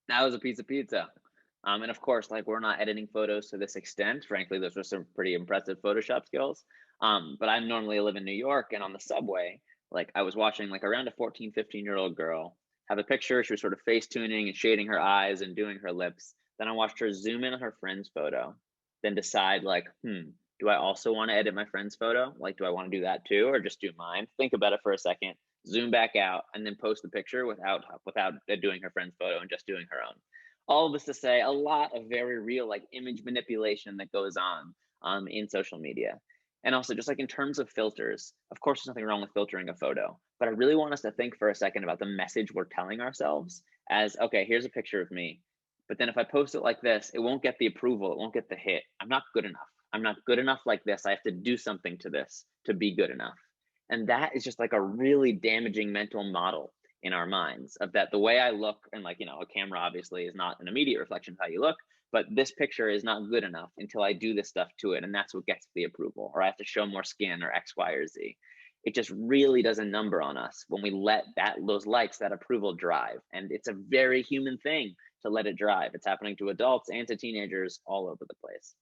That was a piece of pizza. And of course, like, we're not editing photos to this extent. Frankly, those are some pretty impressive Photoshop skills. But I normally live in New York, and on the subway, like, I was watching like around a 14, 15-year-old girl have a picture. She was sort of face tuning and shading her eyes and doing her lips. Then I watched her zoom in on her friend's photo, then decide like, do I also want to edit my friend's photo? Like, do I want to do that too, or just do mine? Think about it for a second, zoom back out, and then post the picture without doing her friend's photo and just doing her own. All of this to say, a lot of very real like image manipulation that goes on in social media. And also, just like in terms of filters, of course, there's nothing wrong with filtering a photo, but I really want us to think for a second about the message we're telling ourselves as, okay, here's a picture of me. But then if I post it like this, it won't get the approval, it won't get the hit. I'm not good enough. I'm not good enough like this. I have to do something to this to be good enough. And that is just like a really damaging mental model in our minds of that the way I look, and like, a camera obviously is not an immediate reflection of how you look, but this picture is not good enough until I do this stuff to it. And that's what gets the approval, or I have to show more skin or X, Y, or Z. It just really does a number on us when we let those likes, that approval drive. And it's a very human thing to let it drive. It's happening to adults and to teenagers all over the place.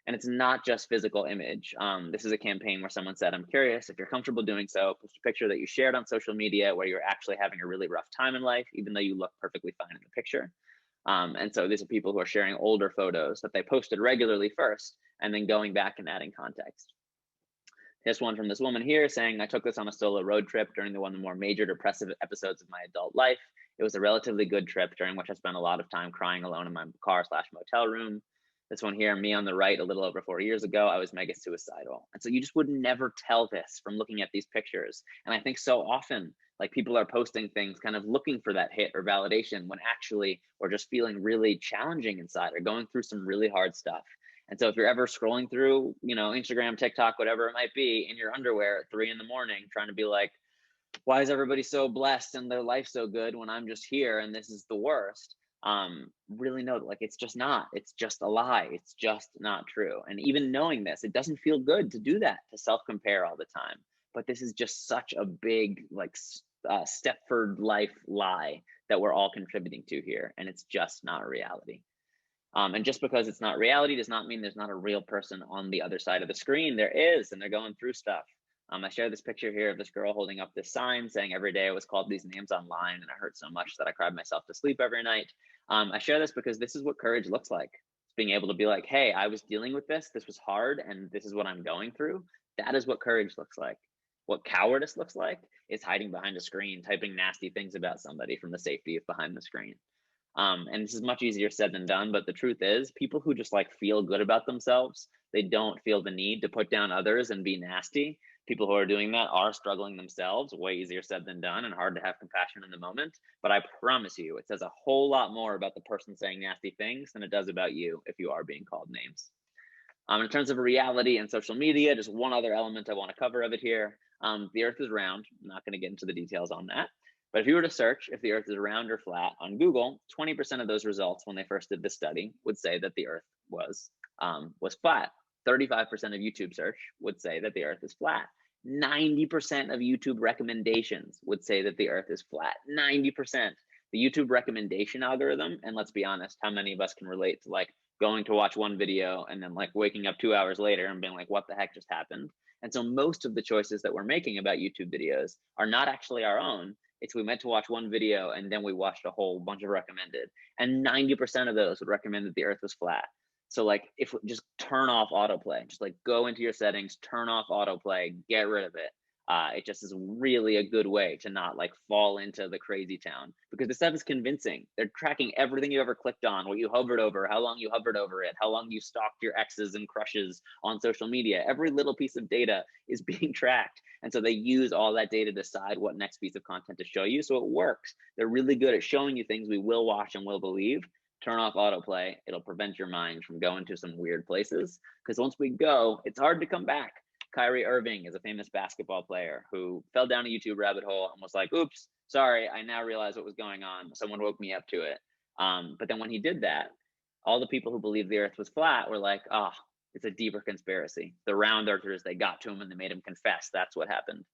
And it's not just physical image. This is a campaign where someone said, I'm curious, if you're comfortable doing so, post a picture that you shared on social media where you're actually having a really rough time in life, even though you look perfectly fine in the picture. And so these are people who are sharing older photos that they posted regularly first, and then going back and adding context. This one from this woman here saying, I took this on a solo road trip during one of the more major depressive episodes of my adult life. It was a relatively good trip during which I spent a lot of time crying alone in my car/motel room. This one here, me on the right, a little over 4 years ago, I was mega suicidal. And so you just would never tell this from looking at these pictures. And I think so often, like, people are posting things kind of looking for that hit or validation when actually we're just feeling really challenging inside or going through some really hard stuff. And so if you're ever scrolling through, Instagram, TikTok, whatever it might be, in your underwear at 3 a.m, trying to be like, why is everybody so blessed and their life so good when I'm just here and this is the worst? Really know that, like, it's just a lie. It's just not true. And even knowing this, it doesn't feel good to do that, to self-compare all the time. But this is just such a big, like, Stepford life lie that we're all contributing to here. And it's just not reality. And just because it's not reality does not mean there's not a real person on the other side of the screen. There is, and they're going through stuff. I share this picture here of this girl holding up this sign saying every day I was called these names online and it hurt so much that I cried myself to sleep every night. I share this because this is what courage looks like. It's being able to be like, hey, I was dealing with this. This was hard and this is what I'm going through. That is what courage looks like. What cowardice looks like is hiding behind a screen, typing nasty things about somebody from the safety of behind the screen. And this is much easier said than done, but the truth is people who just like feel good about themselves, they don't feel the need to put down others and be nasty. People who are doing that are struggling themselves. Way easier said than done, and hard to have compassion in the moment. But I promise you, it says a whole lot more about the person saying nasty things than it does about you if you are being called names. In terms of reality and social media, just one other element I want to cover of it here. The earth is round. I'm not going to get into the details on that. But if you were to search if the earth is round or flat on Google, 20% of those results when they first did this study would say that the earth was flat. 35% of YouTube search would say that the earth is flat. 90% of YouTube recommendations would say that the earth is flat. 90%. The YouTube recommendation algorithm, and let's be honest, how many of us can relate to like going to watch one video and then like waking up 2 hours later and being like, what the heck just happened? And so most of the choices that we're making about YouTube videos are not actually our own. It's we meant to watch one video and then we watched a whole bunch of recommended, and 90% of those would recommend that the earth was flat. So like, if just turn off autoplay, just like go into your settings, turn off autoplay, get rid of it. It just is really a good way to not like fall into the crazy town, because the stuff is convincing. They're tracking everything you ever clicked on, what you hovered over, how long you hovered over it, how long you stalked your exes and crushes on social media. Every little piece of data is being tracked. And so they use all that data to decide what next piece of content to show you. So it works. They're really good at showing you things we will watch and will believe. Turn off autoplay. It'll prevent your mind from going to some weird places, because once we go, it's hard to come back. Kyrie Irving is a famous basketball player who fell down a YouTube rabbit hole and was like, oops, sorry, I now realize what was going on. Someone woke me up to it. But then when he did that, all the people who believed the earth was flat were like, oh, it's a deeper conspiracy. The round earthers, they got to him and they made him confess. That's what happened.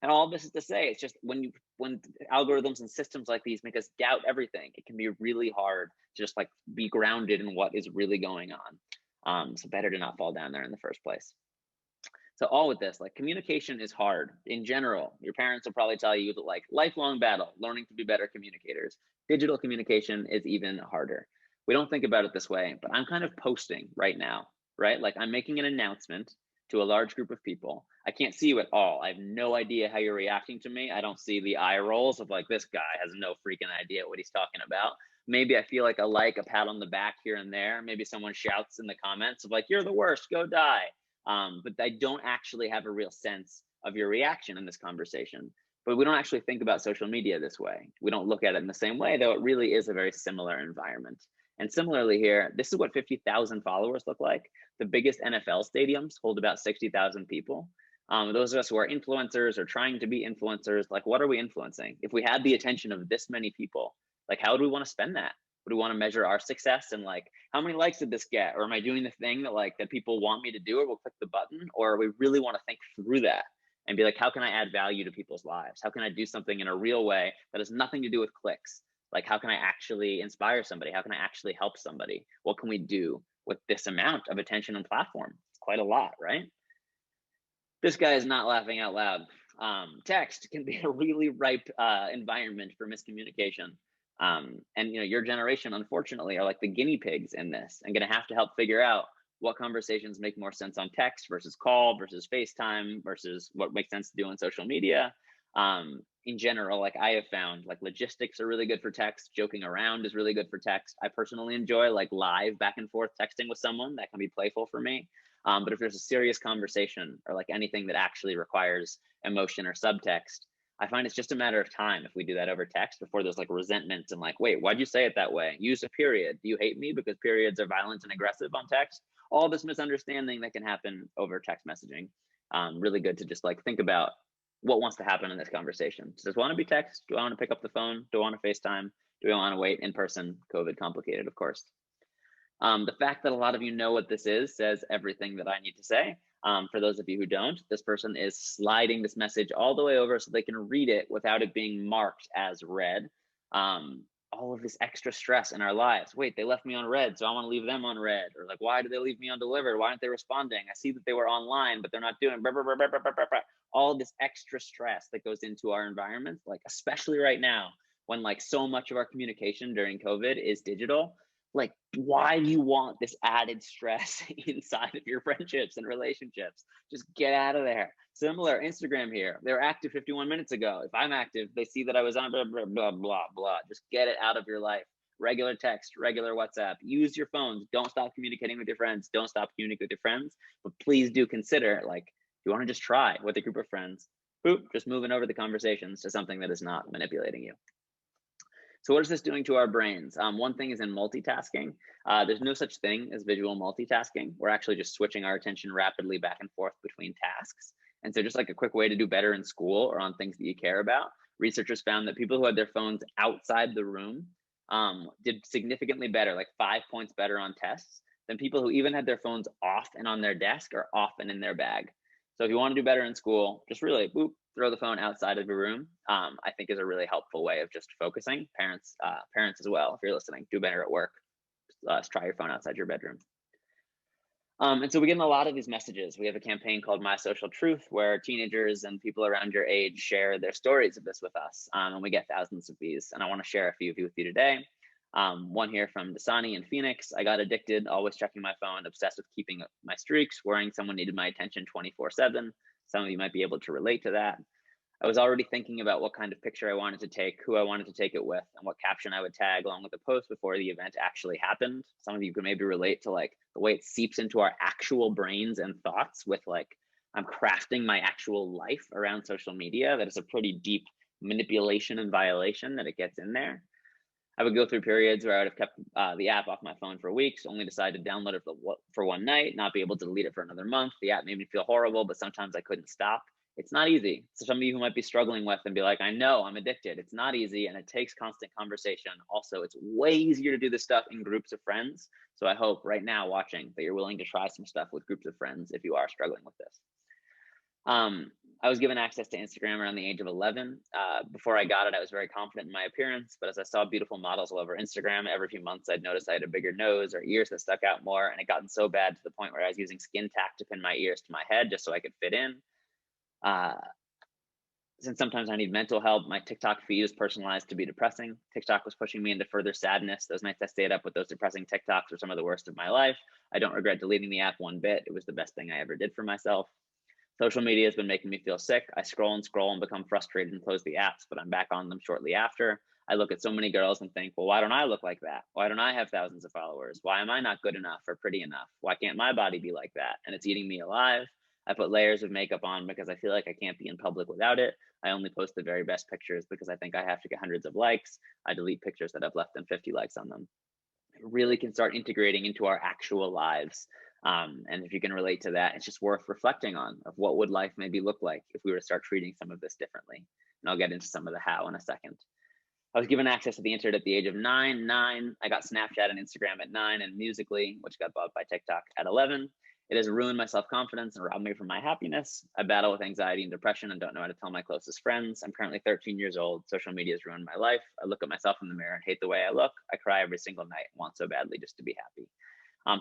And all this is to say, it's just when algorithms and systems like these make us doubt everything, it can be really hard to just like be grounded in what is really going on. So better to not fall down there in the first place. So all with this, like, communication is hard in general. Your parents will probably tell you that, like, lifelong battle, learning to be better communicators. Digital communication is even harder. We don't think about it this way, but I'm kind of posting right now, right? Like, I'm making an announcement to a large group of people. I can't see you at all. I have no idea how you're reacting to me. I don't see the eye rolls of like, this guy has no freaking idea what he's talking about. Maybe I feel like a pat on the back here and there. Maybe someone shouts in the comments of like, you're the worst, go die. But I don't actually have a real sense of your reaction in this conversation. But we don't actually think about social media this way. We don't look at it in the same way, though it really is a very similar environment. And similarly here, this is what 50,000 followers look like. The biggest NFL stadiums hold about 60,000 people. Those of us who are influencers or trying to be influencers, like, what are we influencing? If we had the attention of this many people, like, how do we want to spend that? Would we want to measure our success and like, how many likes did this get? Or am I doing the thing that people want me to do, or we'll click the button? Or we really want to think through that and be like, how can I add value to people's lives? How can I do something in a real way that has nothing to do with clicks? Like, how can I actually inspire somebody? How can I actually help somebody? What can we do with this amount of attention and platform? It's quite a lot, right? This guy is not laughing out loud. Text can be a really ripe environment for miscommunication. And your generation, unfortunately, are like the guinea pigs in this, and going to have to help figure out what conversations make more sense on text versus call versus FaceTime versus what makes sense to do on social media. In general, like, I have found like logistics are really good for text. Joking around is really good for text. I personally enjoy like live back and forth texting with someone. That can be playful for me. But if there's a serious conversation or like anything that actually requires emotion or subtext, I find it's just a matter of time if we do that over text before there's like resentment and like, wait, why'd you say it that way? Use a period. Do you hate me because periods are violent and aggressive on text? All this misunderstanding that can happen over text messaging. Really good to just like think about what wants to happen in this conversation. Does this want to be text? Do I want to pick up the phone? Do I want to FaceTime? Do I want to wait in person? COVID complicated, of course. The fact that a lot of you know what this is says everything that I need to say. For those of you who don't, this person is sliding this message all the way over so they can read it without it being marked as read. All of this extra stress in our lives. Wait, they left me on read, so I want to leave them on read. Or like, why did they leave me undelivered? Why aren't they responding? I see that they were online, but they're not doing blah, blah, blah, blah, blah, blah, blah. All of this extra stress that goes into our environments, like especially right now when like so much of our communication during COVID is digital. Like, why do you want this added stress inside of your friendships and relationships? Just get out of there. Similar, Instagram here. They were active 51 minutes ago. If I'm active, they see that I was on blah, blah, blah, blah, blah. Just get it out of your life. Regular text, regular WhatsApp. Use your phones. Don't stop communicating with your friends. Don't stop communicating with your friends. But please do consider, like, you want to just try with a group of friends. Boop, just moving over the conversations to something that is not manipulating you. So what is this doing to our brains? One thing is in multitasking. There's no such thing as visual multitasking. We're actually just switching our attention rapidly back and forth between tasks. And so just like a quick way to do better in school or on things that you care about, researchers found that people who had their phones outside the room did significantly better, like 5 points better on tests than people who even had their phones off and on their desk or off and in their bag. So if you want to do better in school, just really boop, throw the phone outside of your room. I think is a really helpful way of just focusing. Parents as well, if you're listening, do better at work. Try your phone outside your bedroom. And so we get a lot of these messages. We have a campaign called My Social Truth, where teenagers and people around your age share their stories of this with us. And we get thousands of these. And I want to share a few of you with you today. One here from Dasani in Phoenix. I got addicted, always checking my phone, obsessed with keeping up my streaks, worrying someone needed my attention 24/7. Some of you might be able to relate to that. I was already thinking about what kind of picture I wanted to take, who I wanted to take it with, and what caption I would tag along with the post before the event actually happened. Some of you could maybe relate to like the way it seeps into our actual brains and thoughts with like, I'm crafting my actual life around social media. That is a pretty deep manipulation and violation that it gets in there. I would go through periods where I would have kept the app off my phone for weeks, only decide to download it for one night, not be able to delete it for another month. The app made me feel horrible, but sometimes I couldn't stop. It's not easy. So some of you who might be struggling with and be like, I know I'm addicted. It's not easy and it takes constant conversation. Also, it's way easier to do this stuff in groups of friends. So I hope right now watching that you're willing to try some stuff with groups of friends if you are struggling with this. I was given access to Instagram around the age of 11. Before I got it, I was very confident in my appearance, but as I saw beautiful models all over Instagram, every few months I'd notice I had a bigger nose or ears that stuck out more, and it gotten so bad to the point where I was using skin tack to pin my ears to my head just so I could fit in. Since sometimes I need mental help, my TikTok feed is personalized to be depressing. TikTok was pushing me into further sadness. Those nights I stayed up with those depressing TikToks were some of the worst of my life. I don't regret deleting the app one bit. It was the best thing I ever did for myself. Social media has been making me feel sick. I scroll and become frustrated and close the apps, but I'm back on them shortly after. I look at so many girls and think, well, why don't I look like that? Why don't I have thousands of followers? Why am I not good enough or pretty enough? Why can't my body be like that? And it's eating me alive. I put layers of makeup on because I feel like I can't be in public without it. I only post the very best pictures because I think I have to get hundreds of likes. I delete pictures that have less than 50 likes on them. It really can start integrating into our actual lives. And if you can relate to that, it's just worth reflecting on of what would life maybe look like if we were to start treating some of this differently. And I'll get into some of the how in a second. I was given access to the internet at the age of 9. I got Snapchat and Instagram at 9 and Musical.ly, which got bought by TikTok at 11. It has ruined my self-confidence and robbed me from my happiness. I battle with anxiety and depression and don't know how to tell my closest friends. I'm currently 13 years old. Social media has ruined my life. I look at myself in the mirror and hate the way I look. I cry every single night and want so badly just to be happy.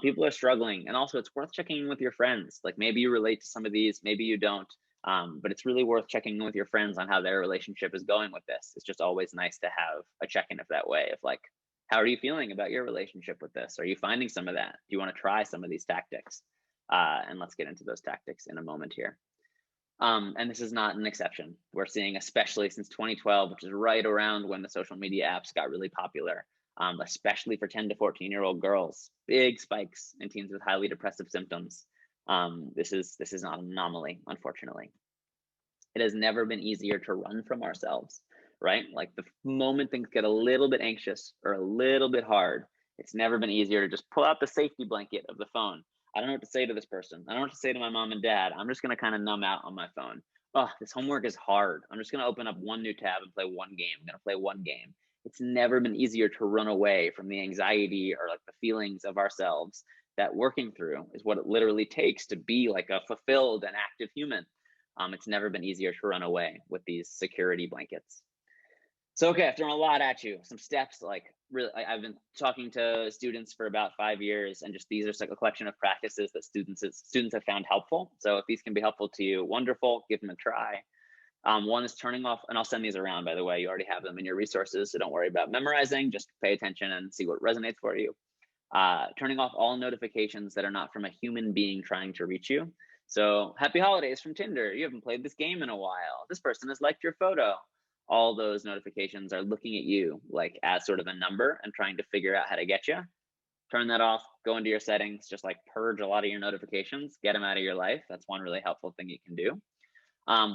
People are struggling, and also it's worth checking in with your friends. Like maybe you relate to some of these, maybe you don't, but it's really worth checking in with your friends on how their relationship is going with this. It's just always nice to have a check-in of that way of like, how are you feeling about your relationship with this? Are you finding some of that? Do you want to try some of these tactics? And let's get into those tactics in a moment here. And this is not an exception. We're seeing, especially since 2012, which is right around when the social media apps got really popular, especially for 10 to 14-year-old girls, big spikes in teens with highly depressive symptoms. This is not an anomaly, unfortunately. It has never been easier to run from ourselves, right? Like the moment things get a little bit anxious or a little bit hard, it's never been easier to just pull out the safety blanket of the phone. I don't know what to say to this person. I don't know what to say to my mom and dad. I'm just gonna kind of numb out on my phone. Oh, this homework is hard. I'm just gonna open up one new tab and play one game. I'm gonna play one game. It's never been easier to run away from the anxiety or like the feelings of ourselves that working through is what it literally takes to be like a fulfilled and active human. It's never been easier to run away with these security blankets. So, okay, I've thrown a lot at you. Some steps, like really, I've been talking to students for about 5 years, and just these are like a collection of practices that students have found helpful. So if these can be helpful to you, wonderful, give them a try. One is turning off, and I'll send these around, by the way. You already have them in your resources, so don't worry about memorizing. Just pay attention and see what resonates for you. Turning off all notifications that are not from a human being trying to reach you. So happy holidays from Tinder. You haven't played this game in a while. This person has liked your photo. All those notifications are looking at you like as sort of a number and trying to figure out how to get you. Turn that off, go into your settings, just like purge a lot of your notifications, get them out of your life. That's one really helpful thing you can do.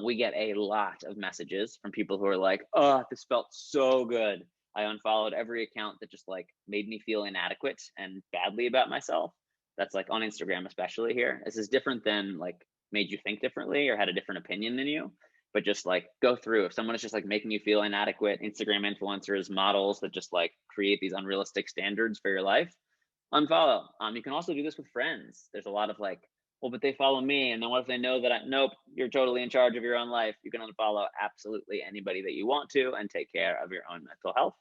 We get a lot of messages from people who are like, oh, this felt so good. I unfollowed every account that just like made me feel inadequate and badly about myself. That's like on Instagram, especially here. This is different than like made you think differently or had a different opinion than you, but just like go through. If someone is just like making you feel inadequate, Instagram influencers, models that just like create these unrealistic standards for your life, unfollow. You can also do this with friends. There's a lot of like, well, but they follow me. And then what if they know that nope, you're totally in charge of your own life. You can unfollow absolutely anybody that you want to and take care of your own mental health.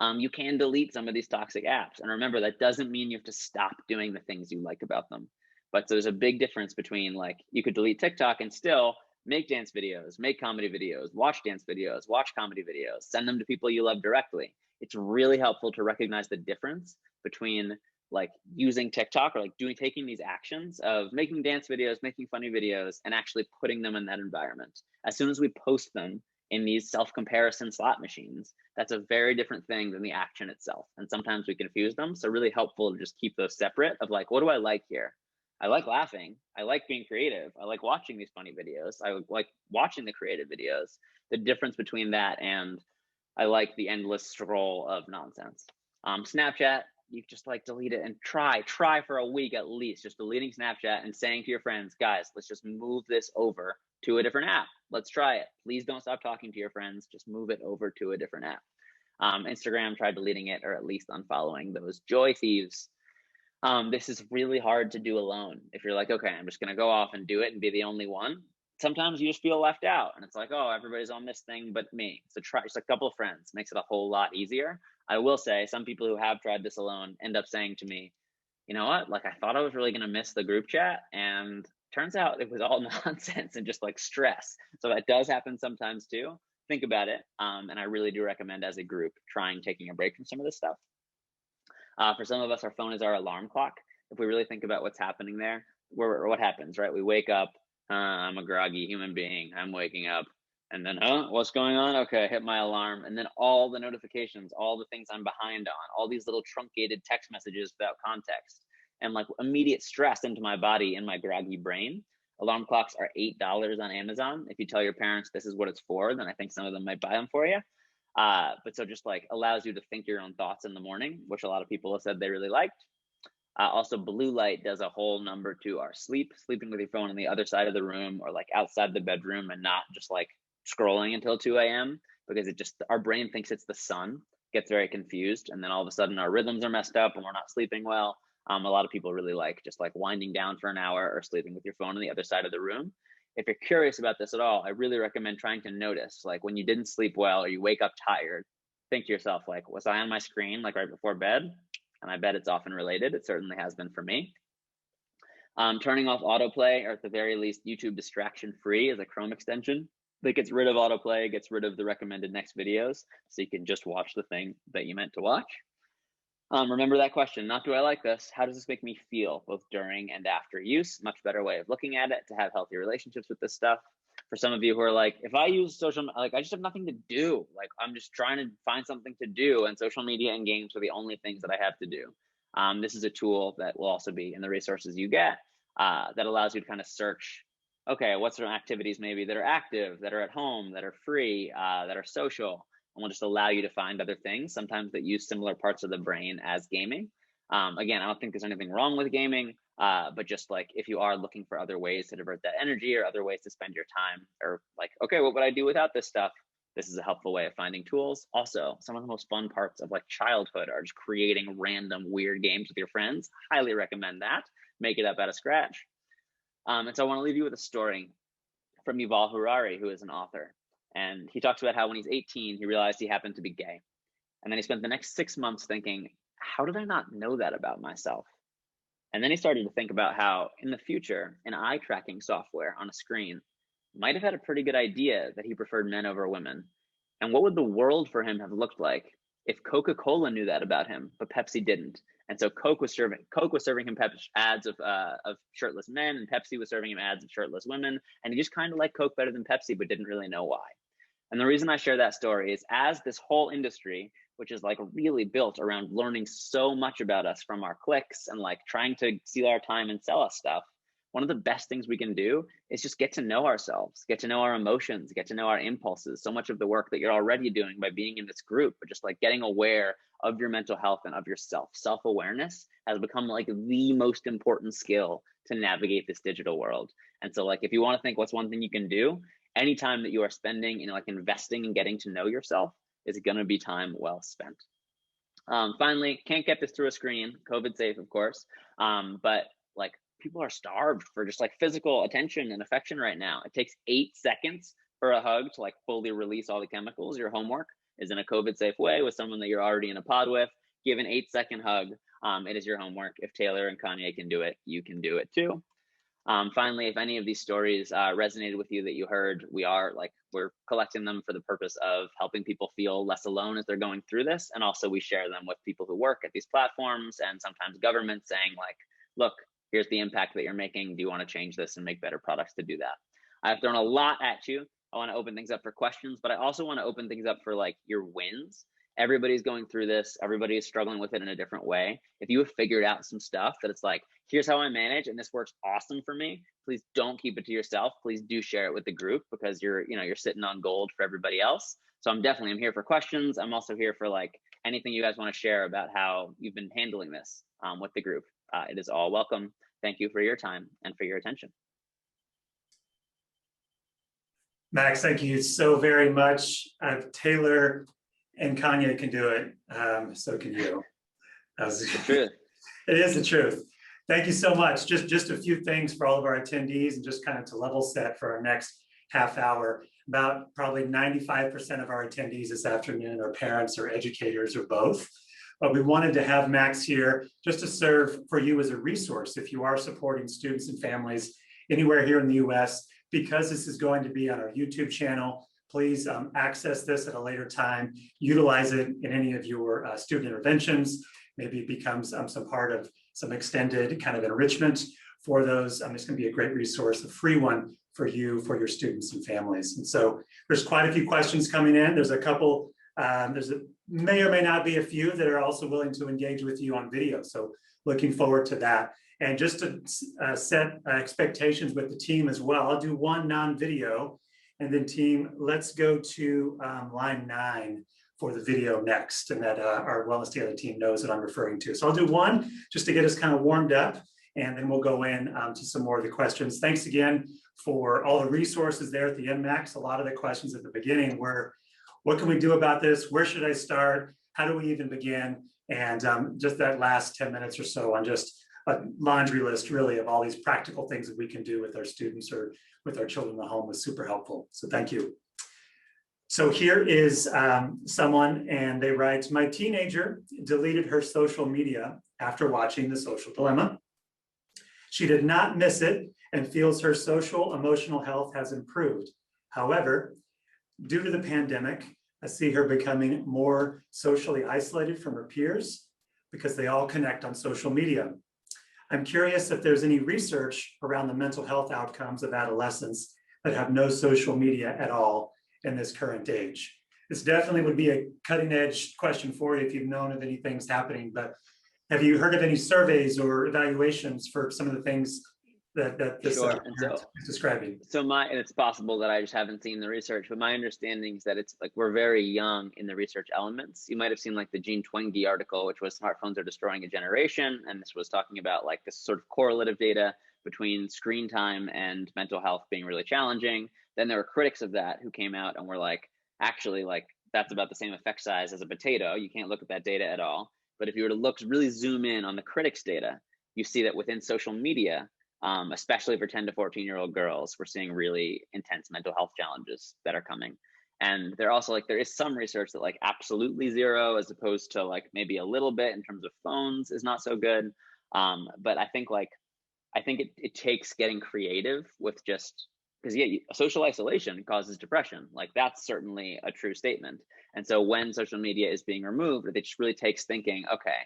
You can delete some of these toxic apps. And remember, that doesn't mean you have to stop doing the things you like about them. But there's a big difference between, like, you could delete TikTok and still make dance videos, make comedy videos, watch dance videos, watch comedy videos, send them to people you love directly. It's really helpful to recognize the difference between like using TikTok or like taking these actions of making dance videos, making funny videos, and actually putting them in that environment. As soon as we post them in these self-comparison slot machines, that's a very different thing than the action itself. And sometimes we confuse them. So really helpful to just keep those separate of like, what do I like here? I like laughing. I like being creative. I like watching these funny videos. I like watching the creative videos. The difference between that and I like the endless scroll of nonsense. Snapchat, you just like delete it and try for a week at least, just deleting Snapchat and saying to your friends, guys, let's just move this over to a different app. Let's try it. Please don't stop talking to your friends. Just move it over to a different app. Instagram, try deleting it or at least unfollowing those joy thieves. This is really hard to do alone. If you're like, okay, I'm just gonna go off and do it and be the only one. Sometimes you just feel left out and it's like, oh, everybody's on this thing but me. So try just a couple of friends, makes it a whole lot easier. I will say some people who have tried this alone end up saying to me, you know what, like I thought I was really gonna miss the group chat and turns out it was all nonsense and just like stress. So that does happen sometimes too. Think about it. And I really do recommend as a group trying taking a break from some of this stuff. For some of us, our phone is our alarm clock. If we really think about what's happening there, what happens, right? We wake up, I'm a groggy human being, I'm waking up, and then, what's going on? Okay, I hit my alarm, and then all the notifications, all the things I'm behind on, all these little truncated text messages without context, and like immediate stress into my body and my groggy brain. Alarm clocks are $8 on Amazon. If you tell your parents this is what it's for, then I think some of them might buy them for you. But so just like allows you to think your own thoughts in the morning, which a lot of people have said they really liked. Also, blue light does a whole number to our sleep. Sleeping with your phone on the other side of the room or like outside the bedroom and not just like scrolling until 2 a.m. because our brain thinks it's the sun, gets very confused. And then all of a sudden our rhythms are messed up and we're not sleeping well. A lot of people really like just like winding down for an hour or sleeping with your phone on the other side of the room. If you're curious about this at all, I really recommend trying to notice, like when you didn't sleep well or you wake up tired, think to yourself, like, was I on my screen like right before bed? And I bet it's often related. It certainly has been for me. Turning off autoplay, or at the very least, YouTube distraction free is a Chrome extension that gets rid of autoplay, gets rid of the recommended next videos, so you can just watch the thing that you meant to watch. Remember that question, not do I like this? How does this make me feel both during and after use? Much better way of looking at it to have healthy relationships with this stuff. For some of you who are like, if I use social, like I just have nothing to do. Like I'm just trying to find something to do and social media and games are the only things that I have to do. This is a tool that will also be in the resources you get that allows you to kind of search, okay, what's some activities maybe that are active, that are at home, that are free, that are social. And will just allow you to find other things, sometimes that use similar parts of the brain as gaming. Again, I don't think there's anything wrong with gaming, but just like if you are looking for other ways to divert that energy or other ways to spend your time or like, okay, what would I do without this stuff? This is a helpful way of finding tools. Also, some of the most fun parts of like childhood are just creating random weird games with your friends. Highly recommend that. Make it up out of scratch. And so I want to leave you with a story from Yuval Harari, who is an author. And he talks about how when he's 18, he realized he happened to be gay. And then he spent the next 6 months thinking, how did I not know that about myself? And then he started to think about how in the future, an eye tracking software on a screen might have had a pretty good idea that he preferred men over women. And what would the world for him have looked like if Coca-Cola knew that about him, but Pepsi didn't? And so Coke was serving him ads of shirtless men, and Pepsi was serving him ads of shirtless women. And he just kind of liked Coke better than Pepsi, but didn't really know why. And the reason I share that story is as this whole industry, which is like really built around learning so much about us from our clicks and like trying to steal our time and sell us stuff, one of the best things we can do is just get to know ourselves, get to know our emotions, get to know our impulses. So much of the work that you're already doing by being in this group, but just like getting aware of your mental health and of yourself. Self-awareness has become like the most important skill to navigate this digital world. And so like, if you want to think what's one thing you can do, anytime that you are spending, like investing in getting to know yourself is going to be time well spent. Finally, can't get this through a screen, COVID safe, of course. But like people are starved for just like physical attention and affection right now. It takes 8 seconds for a hug to like fully release all the chemicals, your homework. is in a COVID safe way with someone that you're already in a pod with. Give an 8-second hug. It is your homework. If Taylor and Kanye can do it, you can do it too. Finally, if any of these stories resonated with you that you heard, we're collecting them for the purpose of helping people feel less alone as they're going through this. And also we share them with people who work at these platforms and sometimes governments saying like, look, here's the impact that you're making. Do you want to change this and make better products to do that? I've thrown a lot at you. I want to open things up for questions, but I also want to open things up for like your wins. Everybody's going through this. Everybody is struggling with it in a different way. If you have figured out some stuff that it's like, here's how I manage and this works awesome for me, please don't keep it to yourself. Please do share it with the group because you're sitting on gold for everybody else. So I'm here for questions. I'm also here for like anything you guys want to share about how you've been handling this with the group. It is all welcome. Thank you for your time and for your attention. Max, thank you so very much. Taylor and Kanye can do it. So can you. That's the truth. It is the truth. Thank you so much. Just a few things for all of our attendees and just kind of to level set for our next half hour. About probably 95% of our attendees this afternoon are parents or educators or both. But we wanted to have Max here just to serve for you as a resource if you are supporting students and families anywhere here in the US. Because this is going to be on our YouTube channel, please access this at a later time, utilize it in any of your student interventions. Maybe it becomes some part of some extended kind of enrichment for those. It's going to be a great resource, a free one for you, for your students and families. And so there's quite a few questions coming in. There's a couple, may or may not be a few that are also willing to engage with you on video. So looking forward to that. And just to set expectations with the team as well, I'll do one non-video. And then team, let's go to line 9 for the video next, and that our Wellness Together team knows that I'm referring to. So I'll do one just to get us kind of warmed up, and then we'll go in to some more of the questions. Thanks again for all the resources there at the end, Max. A lot of the questions at the beginning were, what can we do about this? Where should I start? How do we even begin? And just that last 10 minutes or so on just a laundry list really of all these practical things that we can do with our students or with our children in the home was super helpful. So thank you. So here is someone, and they write, my teenager deleted her social media after watching The Social Dilemma. She did not miss it and feels her social emotional health has improved. However, due to the pandemic, I see her becoming more socially isolated from her peers because they all connect on social media. I'm curious if there's any research around the mental health outcomes of adolescents that have no social media at all in this current age. This definitely would be a cutting edge question for you if you've known of any things happening, but have you heard of any surveys or evaluations for some of the things that this Sure. is describing? And it's possible that I just haven't seen the research, but my understanding is that it's like we're very young in the research elements. You might have seen like the Gene Twenge article, which was smartphones are destroying a generation. And this was talking about like this sort of correlative data between screen time and mental health being really challenging. Then there were critics of that who came out and were like, actually, like that's about the same effect size as a potato. You can't look at that data at all. But if you were to really zoom in on the critics' data, you see that within social media, especially for 10 to 14-year-old girls, we're seeing really intense mental health challenges that are coming. And they're also like, there is some research that like absolutely zero, as opposed to like maybe a little bit in terms of phones is not so good. But I think it takes getting creative with just, because yeah, social isolation causes depression. Like that's certainly a true statement. And so when social media is being removed, it just really takes thinking, okay,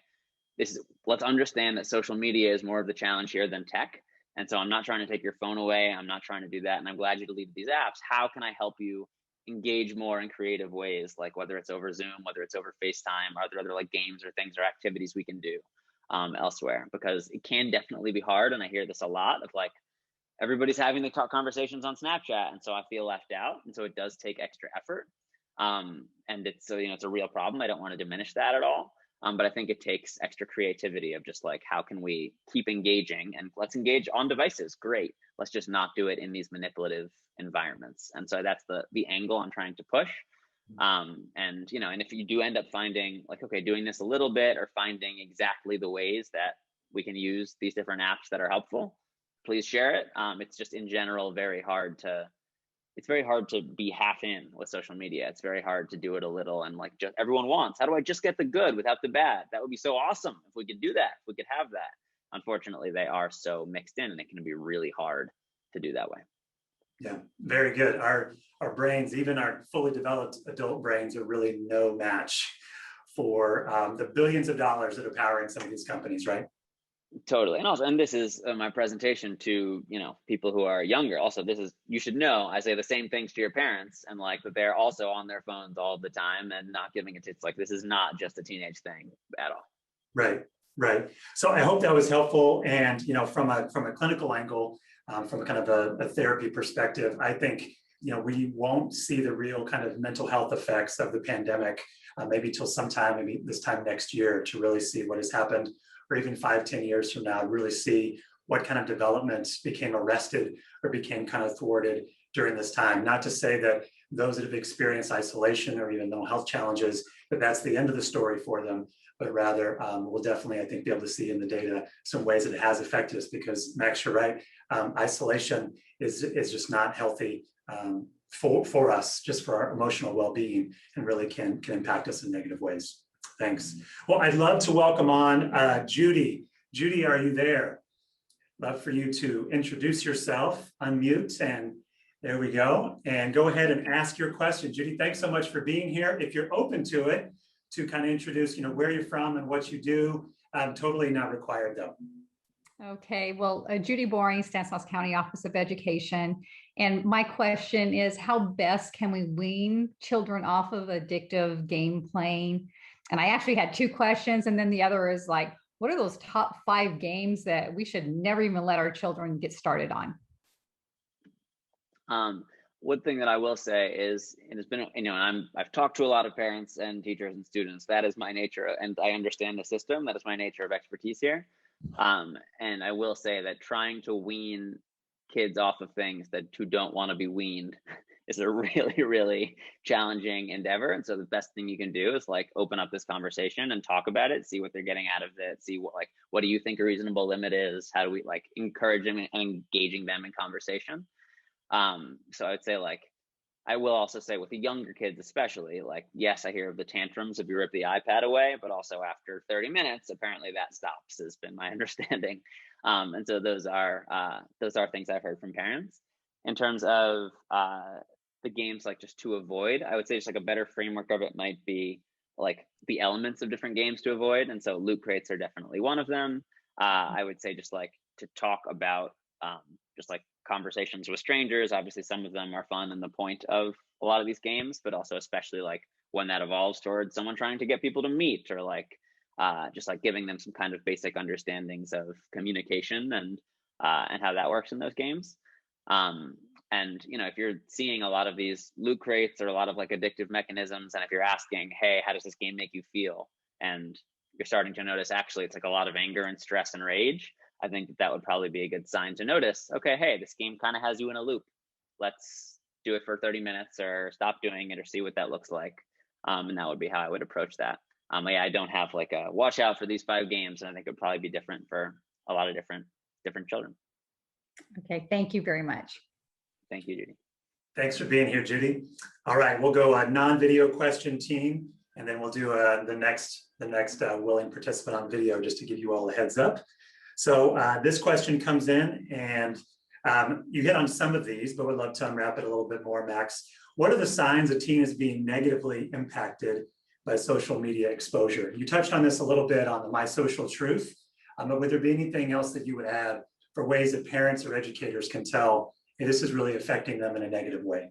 let's understand that social media is more of the challenge here than tech. And so I'm not trying to take your phone away. I'm not trying to do that. And I'm glad you deleted these apps. How can I help you engage more in creative ways? Like whether it's over Zoom, whether it's over FaceTime, are there other like games or things or activities we can do elsewhere? Because it can definitely be hard. And I hear this a lot of like, everybody's having the conversations on Snapchat. And so I feel left out. And so it does take extra effort. And it's a real problem. I don't want to diminish that at all. But I think it takes extra creativity of just like, how can we keep engaging, and let's engage on devices. Great. Let's just not do it in these manipulative environments. And so that's the angle I'm trying to push. And if you do end up finding like, okay, doing this a little bit or finding exactly the ways that we can use these different apps that are helpful, please share it. It's just in general very hard to it's very hard to be half in with social media. It's very hard to do it a little and like just everyone wants, how do I just get the good without the bad? That would be so awesome if we could do that, if we could have that. Unfortunately, they are so mixed in and it can be really hard to do that way. Yeah, very good. Our brains, even our fully developed adult brains, are really no match for the billions of dollars that are powering some of these companies, right? Totally. And also, and this is my presentation to, you know, people who are younger. Also, this is, you should know, I say the same things to your parents, and like that they're also on their phones all the time and not giving it. It's like, this is not just a teenage thing at all. Right, right. So I hope that was helpful. And, you know, from a clinical angle, from a kind of a therapy perspective, I think, you know, we won't see the real kind of mental health effects of the pandemic, maybe till sometime, maybe this time next year, to really see what has happened, or even 5-10 years from now, really see what kind of developments became arrested or became kind of thwarted during this time. Not to say that those that have experienced isolation or even mental health challenges, that that's the end of the story for them, but rather we'll definitely, I think, be able to see in the data some ways that it has affected us, because Max, you're right, isolation is just not healthy for us, just for our emotional well-being, and really can impact us in negative ways. Thanks. Well, I'd love to welcome on Judy. Judy, are you there? Love for you to introduce yourself, unmute, and there we go. And go ahead and ask your question. Judy, thanks so much for being here. If you're open to it, to kind of introduce, you know, where you're from and what you do, totally not required though. Okay, well, Judy Boring, Stanislaus County Office of Education. And my question is, how best can we wean children off of addictive game playing? And I actually had 2 questions. And then the other is like, what are those top 5 games that we should never even let our children get started on? One thing that I will say is, and it's been, you know, and I've talked to a lot of parents and teachers and students. That is my nature, and I understand the system. That is my nature of expertise here. And I will say that trying to wean kids off of things who don't want to be weaned is a really, really challenging endeavor. And so the best thing you can do is like open up this conversation and talk about it, see what they're getting out of it, see what do you think a reasonable limit is? How do we like encourage them and engaging them in conversation? So I'd say like, I will also say with the younger kids, especially, like, yes, I hear of the tantrums if you rip the iPad away, but also after 30 minutes, apparently that stops, has been my understanding. And so those are things I've heard from parents. In terms of the games, like just to avoid, I would say just like a better framework of it might be like the elements of different games to avoid. And so loot crates are definitely one of them. I would say just like to talk about just like conversations with strangers. Obviously, some of them are fun and the point of a lot of these games, but also especially like when that evolves towards someone trying to get people to meet, or like just like giving them some kind of basic understandings of communication and how that works in those games. And you know, if you're seeing a lot of these loot crates or a lot of like addictive mechanisms, and if you're asking, hey, how does this game make you feel? And you're starting to notice actually it's like a lot of anger and stress and rage, I think that would probably be a good sign to notice, okay, hey, this game kind of has you in a loop. Let's do it for 30 minutes or stop doing it or see what that looks like. And that would be how I would approach that. Yeah, I don't have like a watch out for these 5 games. And I think it would probably be different for a lot of different children. Okay, thank you very much. Thank you, Judy. Thanks for being here, Judy. All right, we'll go non-video question team, and then we'll do the next willing participant on video, just to give you all a heads up. So this question comes in, and you hit on some of these, but would love to unwrap it a little bit more, Max. What are the signs a teen is being negatively impacted by social media exposure? You touched on this a little bit on the My Social Truth, but would there be anything else that you would add for ways that parents or educators can tell, hey, this is really affecting them in a negative way?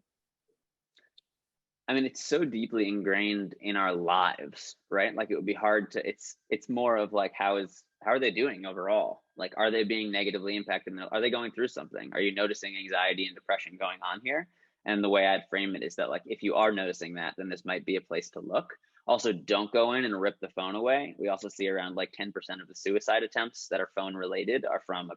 I mean, it's so deeply ingrained in our lives, right? Like it would be hard to, it's more of like, how are they doing overall? Like, are they being negatively impacted? Are they going through something? Are you noticing anxiety and depression going on here? And the way I'd frame it is that like, if you are noticing that, then this might be a place to look. Also, don't go in and rip the phone away. We also see around like 10% of the suicide attempts that are phone related are from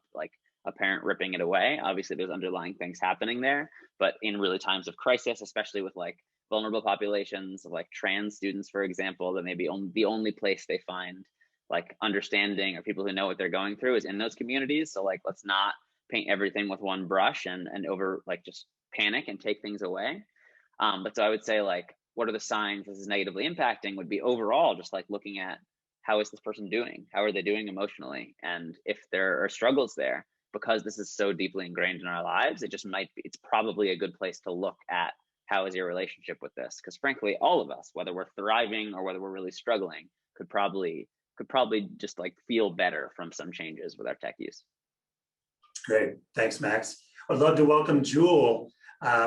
a parent ripping it away. Obviously, there's underlying things happening there, but in really times of crisis, especially with like vulnerable populations of like trans students, for example, that may be the only place they find like understanding or people who know what they're going through is in those communities. So like, let's not paint everything with one brush and over like just panic and take things away. But so I would say, like, what are the signs this is negatively impacting would be overall just like looking at how is this person doing? How are they doing emotionally? And if there are struggles there, because this is so deeply ingrained in our lives, it just might be, it's probably a good place to look at how is your relationship with this? Because frankly, all of us, whether we're thriving or whether we're really struggling, could probably just like feel better from some changes with our tech use. Great, thanks, Max. I'd love to welcome Jewel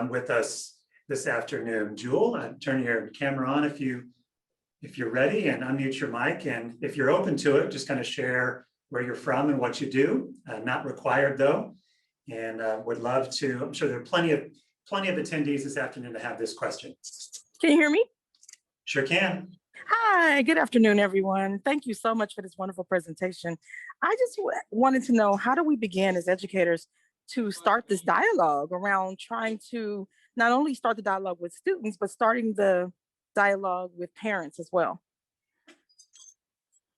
with us this afternoon. Jewel, turn your camera on if you're ready, and unmute your mic. And if you're open to it, just kind of share where you're from and what you do. Not required though. And would love to. I'm sure there are plenty of attendees this afternoon to have this question. Can you hear me? Sure can. Hi, good afternoon, everyone. Thank you so much for this wonderful presentation. I just wanted to know, how do we begin as educators to start this dialogue around trying to not only start the dialogue with students, but starting the dialogue with parents as well?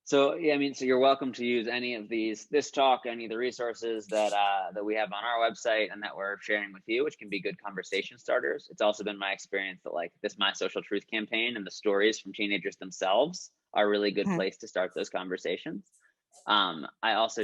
So yeah, I mean, so you're welcome to use any of this talk, any of the resources that we have on our website and that we're sharing with you, which can be good conversation starters. It's also been my experience that like this My Social Truth campaign and the stories from teenagers themselves are a really good place to start those conversations. I also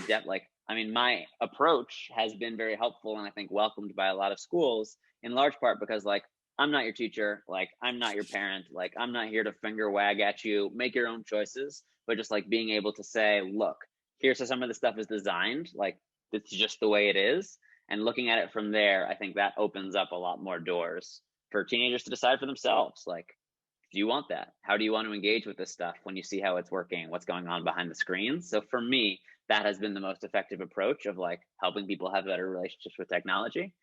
my approach has been very helpful and I think welcomed by a lot of schools, in large part because like, I'm not your teacher, like I'm not your parent, like I'm not here to finger wag at you, make your own choices, but just like being able to say, look, here's how some of the stuff is designed, like it's just the way it is. And looking at it from there, I think that opens up a lot more doors for teenagers to decide for themselves. Like, do you want that? How do you want to engage with this stuff when you see how it's working, what's going on behind the screens? So for me, that has been the most effective approach of like helping people have better relationships with technology.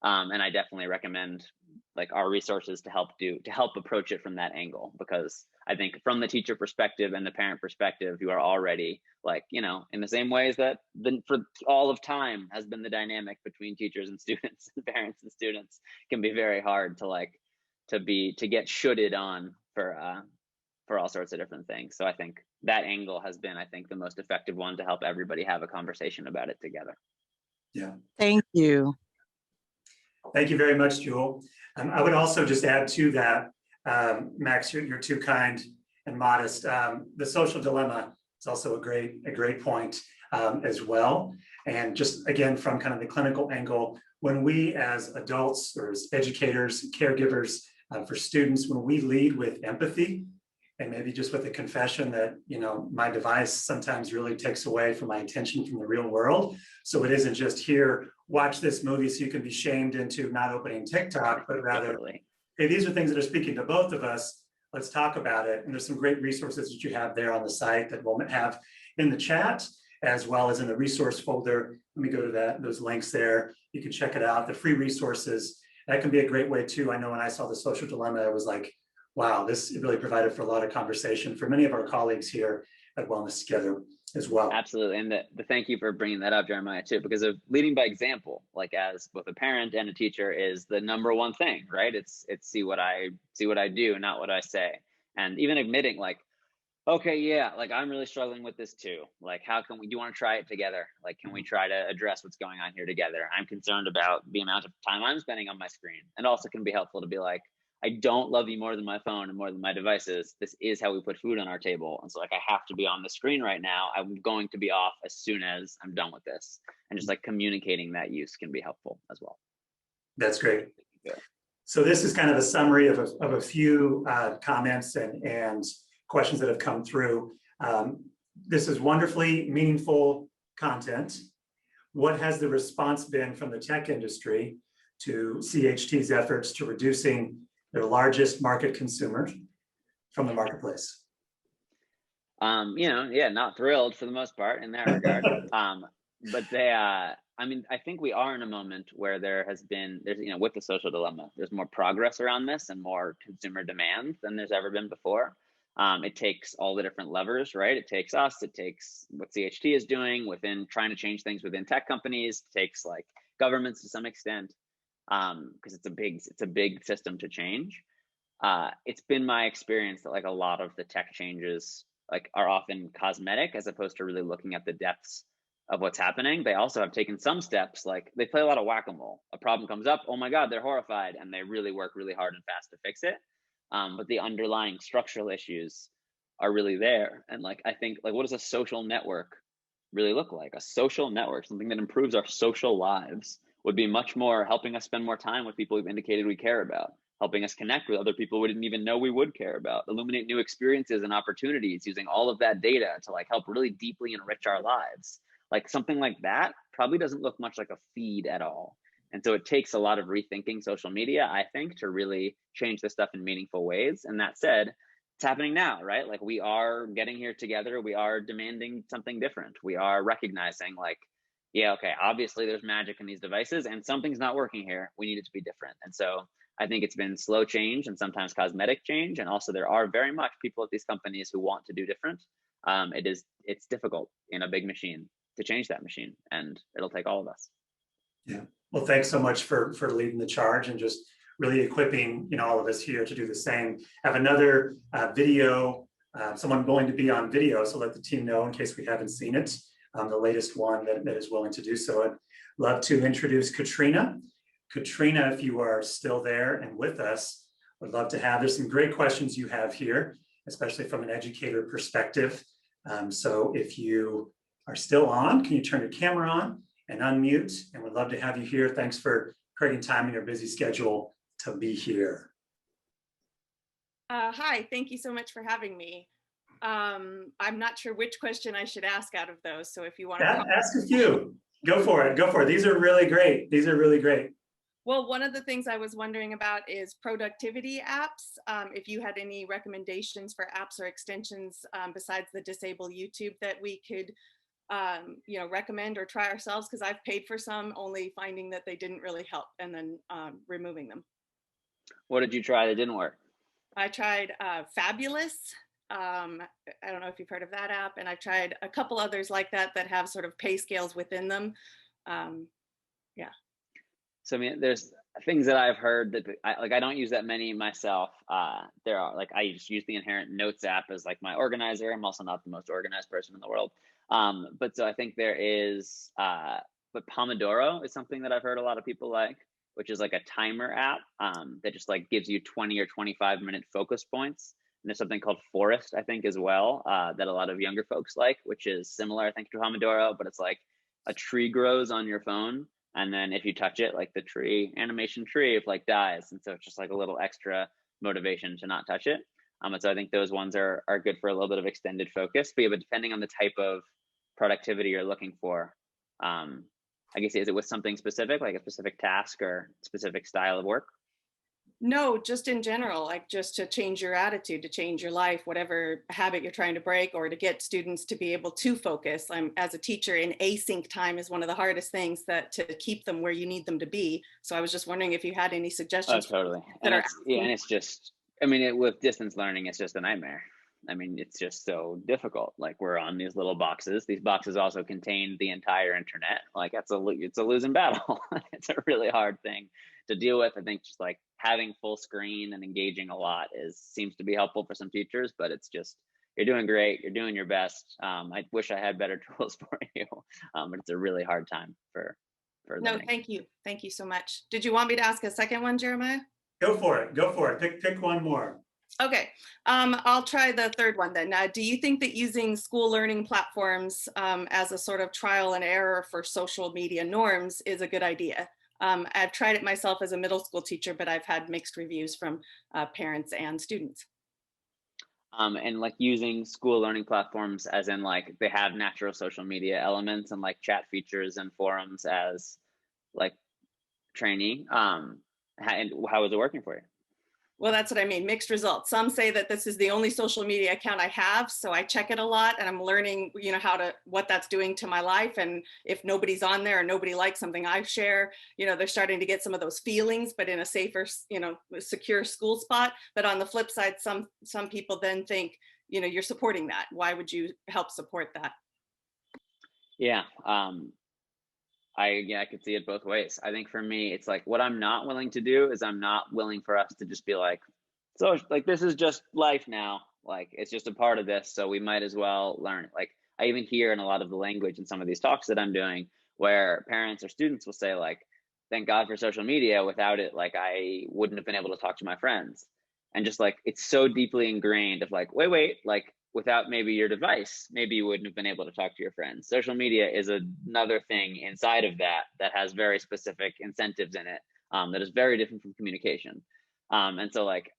And I definitely recommend like our resources to help approach it from that angle, because I think from the teacher perspective and the parent perspective, you are already like, you know, in the same ways that for all of time has been the dynamic between teachers and students and parents and students, can be very hard to get shoulded on for all sorts of different things. So I think that angle has been, I think, the most effective one to help everybody have a conversation about it together. Yeah. Thank you. Thank you very much, Jewel. I would also just add to that, Max, you're too kind and modest. The social dilemma is also a great point as well. And just again, from kind of the clinical angle, when we as adults or as educators, caregivers for students, when we lead with empathy, and maybe just with a confession that, you know, my device sometimes really takes away from my attention from the real world. So it isn't just here, watch this movie so you can be shamed into not opening TikTok, but rather, hey, these are things that are speaking to both of us. Let's talk about it. And there's some great resources that you have there on the site that we'll have in the chat, as well as in the resource folder. Let me go to those links there. You can check it out, the free resources. That can be a great way too. I know when I saw the social dilemma, it was like, wow, this really provided for a lot of conversation for many of our colleagues here at Wellness Together as well. Absolutely, and the thank you for bringing that up, Jeremiah, too, because of leading by example, like as both a parent and a teacher, is the number one thing, right? It's see what I do, not what I say. And even admitting like, okay, yeah, like I'm really struggling with this too. Like, do you want to try it together? Like, can we try to address what's going on here together? I'm concerned about the amount of time I'm spending on my screen. And also can be helpful to be like, I don't love you more than my phone and more than my devices. This is how we put food on our table. And so like, I have to be on the screen right now. I'm going to be off as soon as I'm done with this. And just like communicating that use can be helpful as well. That's great. Yeah. So this is kind of a summary of a few comments and questions that have come through. This is wonderfully meaningful content. What has the response been from the tech industry to CHT's efforts to reducing their largest market consumers from the marketplace? Not thrilled for the most part in that regard. But I think we are in a moment where there's with the social dilemma, there's more progress around this and more consumer demand than there's ever been before. It takes all the different levers, right? It takes us, it takes what CHT is doing within trying to change things within tech companies, it takes like governments to some extent, because it's a big system to change. It's been my experience that like a lot of the tech changes like are often cosmetic as opposed to really looking at the depths of what's happening, they also have taken some steps, like they play a lot of whack-a-mole. A problem comes up, oh my God, they're horrified, and they really work really hard and fast to fix it. But the underlying structural issues are really there. And like, I think, like, what does a social network really look like? A social network, something that improves our social lives, would be much more helping us spend more time with people we've indicated we care about, helping us connect with other people we didn't even know we would care about, illuminate new experiences and opportunities, using all of that data to like help really deeply enrich our lives. Like something like that probably doesn't look much like a feed at all. And so it takes a lot of rethinking social media, I think, to really change this stuff in meaningful ways. And that said, it's happening now, right? Like we are getting here together. We are demanding something different. We are recognizing like, yeah, okay, obviously there's magic in these devices and something's not working here. We need it to be different. And so I think it's been slow change and sometimes cosmetic change. And also there are very much people at these companies who want to do different. It's difficult in a big machine to change that machine, and it'll take all of us. Yeah. Well, thanks so much for leading the charge and just really equipping all of us here to do the same. I have another video, someone going to be on video, so let the team know in case we haven't seen it, the latest one that is willing to do so. I'd love to introduce Katrina. Katrina, if you are still there and with us, would love to have, there's some great questions you have here, especially from an educator perspective. So if you are still on, can you turn your camera on and unmute? And we'd love to have you here. Thanks for creating time in your busy schedule to be here. Hi, thank you so much for having me. I'm not sure which question I should ask out of those. So if you want to ask a few, go for it. Go for it. These are really great. These are really great. Well, one of the things I was wondering about is productivity apps. If you had any recommendations for apps or extensions besides the Disable YouTube that we could recommend or try ourselves, because I've paid for some, only finding that they didn't really help and then removing them. What did you try that didn't work? I tried Fabulous. I don't know if you've heard of that app, and I've tried a couple others like that that have sort of pay scales within them. Yeah. So I mean, there's things that I've heard that I don't use that many myself. There are like, I just use the Inherent Notes app as like my organizer. I'm also not the most organized person in the world. But so I think there is, but Pomodoro is something that I've heard a lot of people like, which is like a timer app that just like gives you 20 or 25-minute focus points. And there's something called Forest, I think, as well, that a lot of younger folks like, which is similar, I think, to Pomodoro, but it's like a tree grows on your phone. And then if you touch it, like the tree, animation tree, it like dies. And so it's just like a little extra motivation to not touch it. And so I think those ones are good for a little bit of extended focus. But depending on the type of productivity you're looking for, I guess, is it with something specific, like a specific task or specific style of work? No, just in general, like just to change your attitude, to change your life, whatever habit you're trying to break, or to get students to be able to focus. As a teacher, in async time is one of the hardest things to keep them where you need them to be. So I was just wondering if you had any suggestions. Oh, totally. And it's just, I mean, with distance learning, it's just a nightmare. I mean, it's just so difficult. Like we're on these little boxes. These boxes also contain the entire internet. Like it's a losing battle. It's a really hard thing to deal with. I think just like having full screen and engaging a lot seems to be helpful for some teachers, but it's just, you're doing great. You're doing your best. I wish I had better tools for you, but it's a really hard time for No, learning. thank you. Thank you so much. Did you want me to ask a second one, Jeremiah? Go for it. Go for it. Pick one more. Okay, I'll try the third one then. Do you think that using school learning platforms as a sort of trial and error for social media norms is a good idea? I've tried it myself as a middle school teacher, but I've had mixed reviews from parents and students. And like using school learning platforms as in like they have natural social media elements and like chat features and forums as like training. And how is it working for you? Well, that's what I mean, mixed results. Some say that this is the only social media account I have, so I check it a lot and I'm learning, what that's doing to my life. And if nobody's on there or nobody likes something I share, they're starting to get some of those feelings, but in a safer, secure school spot. But on the flip side, some people then think, you're supporting that. Why would you help support that? Yeah. I could see it both ways. I think for me, it's like what I'm not willing to do is I'm not willing for us to just be like, so like, this is just life now. Like, it's just a part of this. So we might as well learn it. Like I even hear in a lot of the language in some of these talks that I'm doing where parents or students will say like, thank God for social media. Without it, like I wouldn't have been able to talk to my friends. And just like, it's so deeply ingrained of like, wait, like without maybe your device, maybe you wouldn't have been able to talk to your friends. Social media is another thing inside of that that has very specific incentives in it, that is very different from communication. And so like,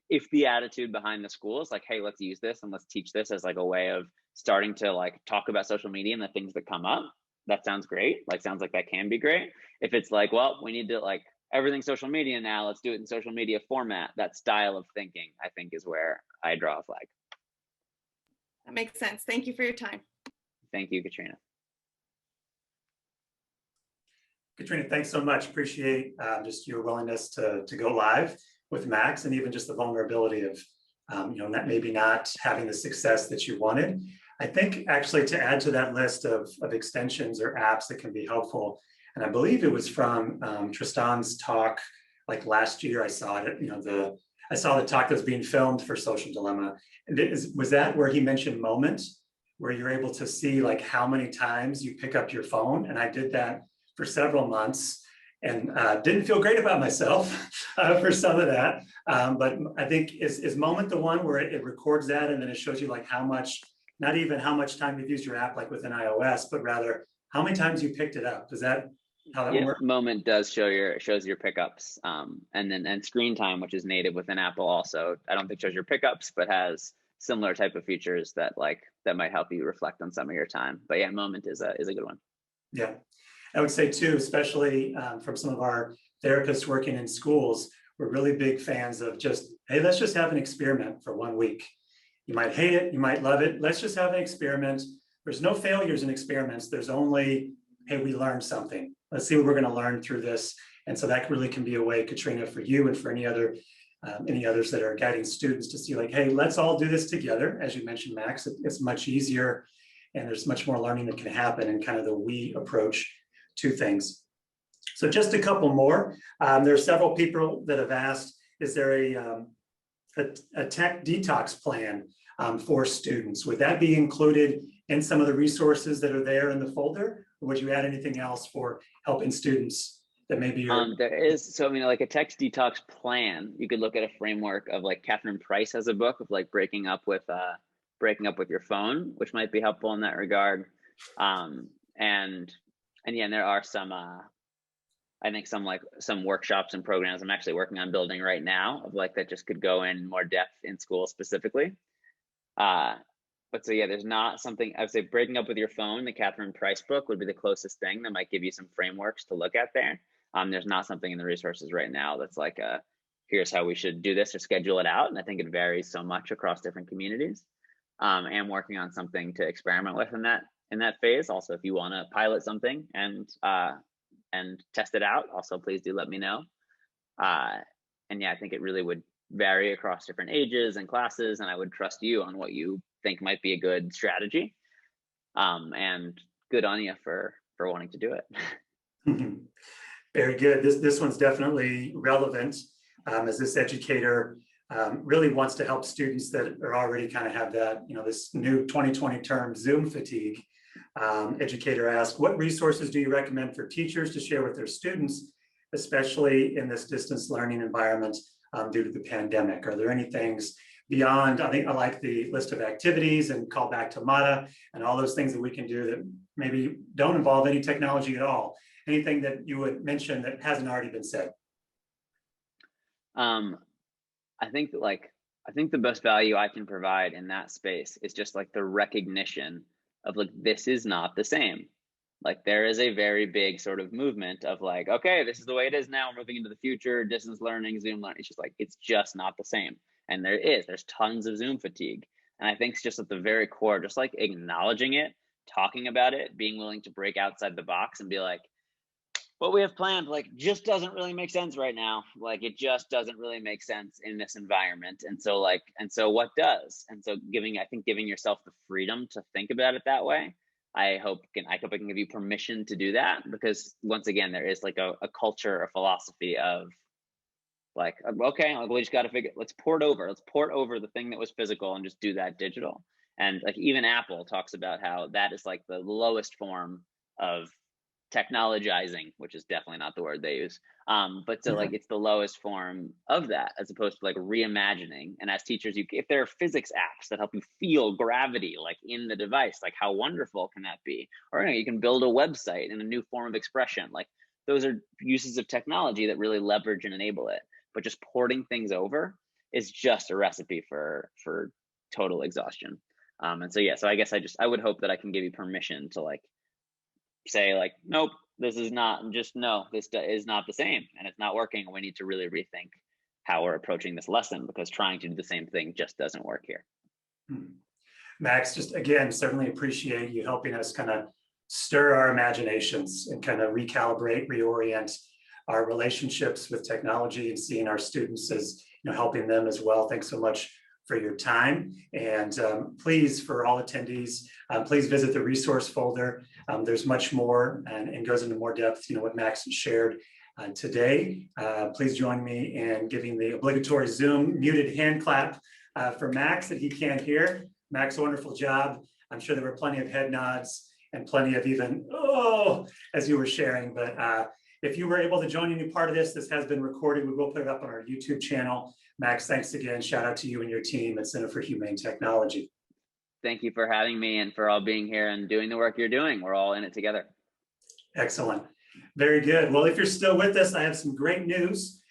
if the attitude behind the school is like, hey, let's use this and let's teach this as like a way of starting to like talk about social media and the things that come up, that sounds great. Like, sounds like that can be great. If it's like, well, we need to like, everything's social media now, let's do it in social media format, that style of thinking, I think, is where I draw a flag. That makes sense. Thank you for your time. Thank you, Katrina. Katrina, thanks so much. Appreciate just your willingness to go live with Max, and even just the vulnerability of that maybe not having the success that you wanted. I think actually to add to that list of extensions or apps that can be helpful, and I believe it was from Tristan's talk like last year. I saw it. I saw the talk that was being filmed for Social Dilemma. And was that where he mentioned Moment, where you're able to see like how many times you pick up your phone? And I did that for several months and didn't feel great about myself for some of that. But I think is Moment the one where it records that and then it shows you like how much, not even how much time you've used your app like within iOS, but rather how many times you picked it up? Is that how that works? Moment does shows your pickups, and screen time, which is native within Apple also. I don't think shows your pickups, but has similar type of features that might help you reflect on some of your time. But yeah, Moment is a good one. Yeah, I would say too, especially from some of our therapists working in schools, we're really big fans of just, hey, let's just have an experiment for 1 week. You might hate it, you might love it. Let's just have an experiment. There's no failures in experiments. There's only, hey, we learned something. Let's see what we're going to learn through this. And so that really can be a way, Katrina, for you and for any others that are guiding students to see like, hey, let's all do this together. As you mentioned, Max, it's much easier and there's much more learning that can happen in kind of the we approach to things. So just a couple more. There are several people that have asked, is there a tech detox plan for students? Would that be included in some of the resources that are there in the folder? Or would you add anything else for helping students that maybe there is, so I mean, like a text detox plan, you could look at a framework of like Catherine Price has a book of like breaking up with your phone, which might be helpful in that regard. And yeah, and there are some I think some workshops and programs I'm actually working on building right now of like that just could go in more depth in school specifically. But so yeah, there's not something, I would say breaking up with your phone, the Catherine Price book would be the closest thing that might give you some frameworks to look at there. There's not something in the resources right now that's like, here's how we should do this or schedule it out. And I think it varies so much across different communities. And working on something to experiment with in that phase. Also, if you want to pilot something and test it out, also please do let me know. And yeah, I think it really would vary across different ages and classes, and I would trust you on what you think might be a good strategy. And good on you for wanting to do it. Very good. This one's definitely relevant as this educator really wants to help students that are already kind of have that, this new 2020 term, Zoom fatigue. Educator asked, what resources do you recommend for teachers to share with their students, especially in this distance learning environment due to the pandemic? Are there any things beyond, I think I like the list of activities and call back to MATA and all those things that we can do that maybe don't involve any technology at all. Anything that you would mention that hasn't already been said? I think the best value I can provide in that space is just like the recognition of like, this is not the same. Like there is a very big sort of movement of like, okay, this is the way it is now, we're moving into the future, distance learning, Zoom learning. It's just like, it's just not the same. And there's tons of Zoom fatigue. And I think it's just at the very core, just like acknowledging it, talking about it, being willing to break outside the box and be like, what we have planned like just doesn't really make sense right now. Like it just doesn't really make sense in this environment. And so what does? And so giving yourself the freedom to think about it that way. I hope I can give you permission to do that, because once again, there is like a culture or philosophy of like, okay, we just got to let's port over the thing that was physical and just do that digital. And like even Apple talks about how that is like the lowest form of technologizing, which is definitely not the word they use. But so like it's the lowest form of that, as opposed to like reimagining. And as teachers, if there are physics apps that help you feel gravity like in the device, like how wonderful can that be? Or you know, you can build a website in a new form of expression. Like those are uses of technology that really leverage and enable it. But just porting things over is just a recipe for total exhaustion. And so yeah, so I guess I would hope that I can give you permission to like say like, nope, this is not, just no, this is not the same and it's not working. We need to really rethink how we're approaching this lesson, because trying to do the same thing just doesn't work here. Max, just again, certainly appreciate you helping us kind of stir our imaginations and kind of recalibrate, reorient our relationships with technology and seeing our students as, you know, helping them as well. Thanks so much for your time. And please, for all attendees, please visit the resource folder. There's much more and goes into more depth, you know, what Max shared today. Please join me in giving the obligatory Zoom muted hand clap for Max that he can't hear. Max, wonderful job. I'm sure there were plenty of head nods and plenty of even, oh, as you were sharing. But if you were able to join any part of this, this has been recorded. We will put it up on our YouTube channel. Max, thanks again. Shout out to you and your team at Center for Humane Technology. Thank you for having me and for all being here and doing the work you're doing. We're all in it together. Excellent. Very good. Well, if you're still with us, I have some great news.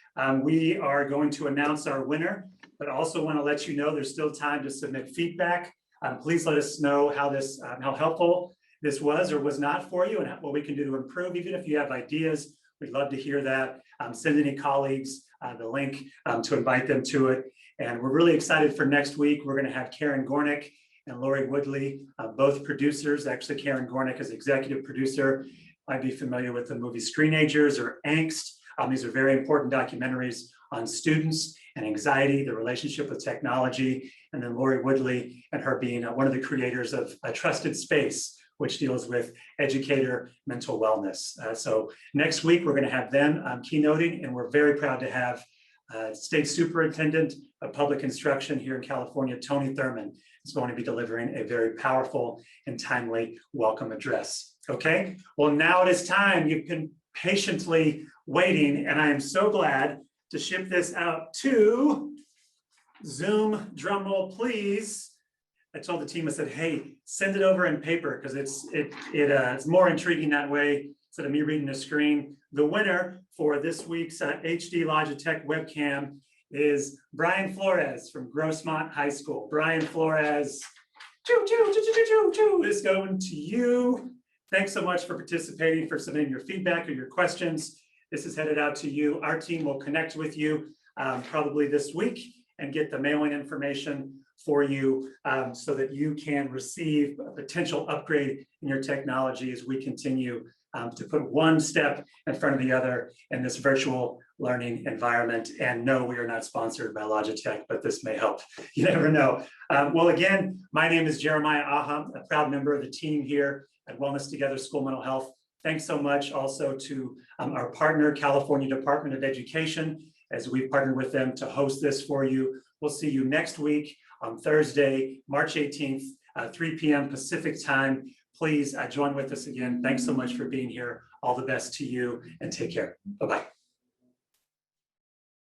We are going to announce our winner, but also want to let you know there's still time to submit feedback. Please let us know how helpful this was or was not for you and what we can do to improve. Even if you have ideas, we'd love to hear that. Send any colleagues the link to invite them to it. And we're really excited for next week. We're going to have Karen Gornick and Lori Woodley, both producers. Actually, Karen Gornick is executive producer. Might be familiar with the movie Screenagers or Angst. These are very important documentaries on students and anxiety, the relationship with technology. And then Lori Woodley and her being one of the creators of A Trusted Space, which deals with educator mental wellness. So next week, we're going to have them keynoting, and we're very proud to have State Superintendent of Public Instruction here in California, Tony Thurman, is going to be delivering a very powerful and timely welcome address. Okay, well, now it is time. You've been patiently waiting, and I am so glad to ship this out to Zoom. Drum roll, please. I told the team, I said, hey, send it over in paper because it's more intriguing that way instead of me reading the screen. The winner for this week's HD Logitech webcam is Brian Flores from Grossmont High School. Brian Flores, is going to you. Thanks so much for participating, for submitting your feedback or your questions. This is headed out to you. Our team will connect with you probably this week and get the mailing information for you so that you can receive a potential upgrade in your technology as we continue to put one step in front of the other in this virtual learning environment. And no, we are not sponsored by Logitech, but this may help. You never know. Well, again, my name is Jeremiah Aha, a proud member of the team here at Wellness Together School Mental Health. Thanks so much also to our partner, California Department of Education, as we've partnered with them to host this for you. We'll see you next week on Thursday, March 18th, 3 p.m. Pacific time. Please join with us again. Thanks so much for being here. All the best to you and take care. Bye-bye.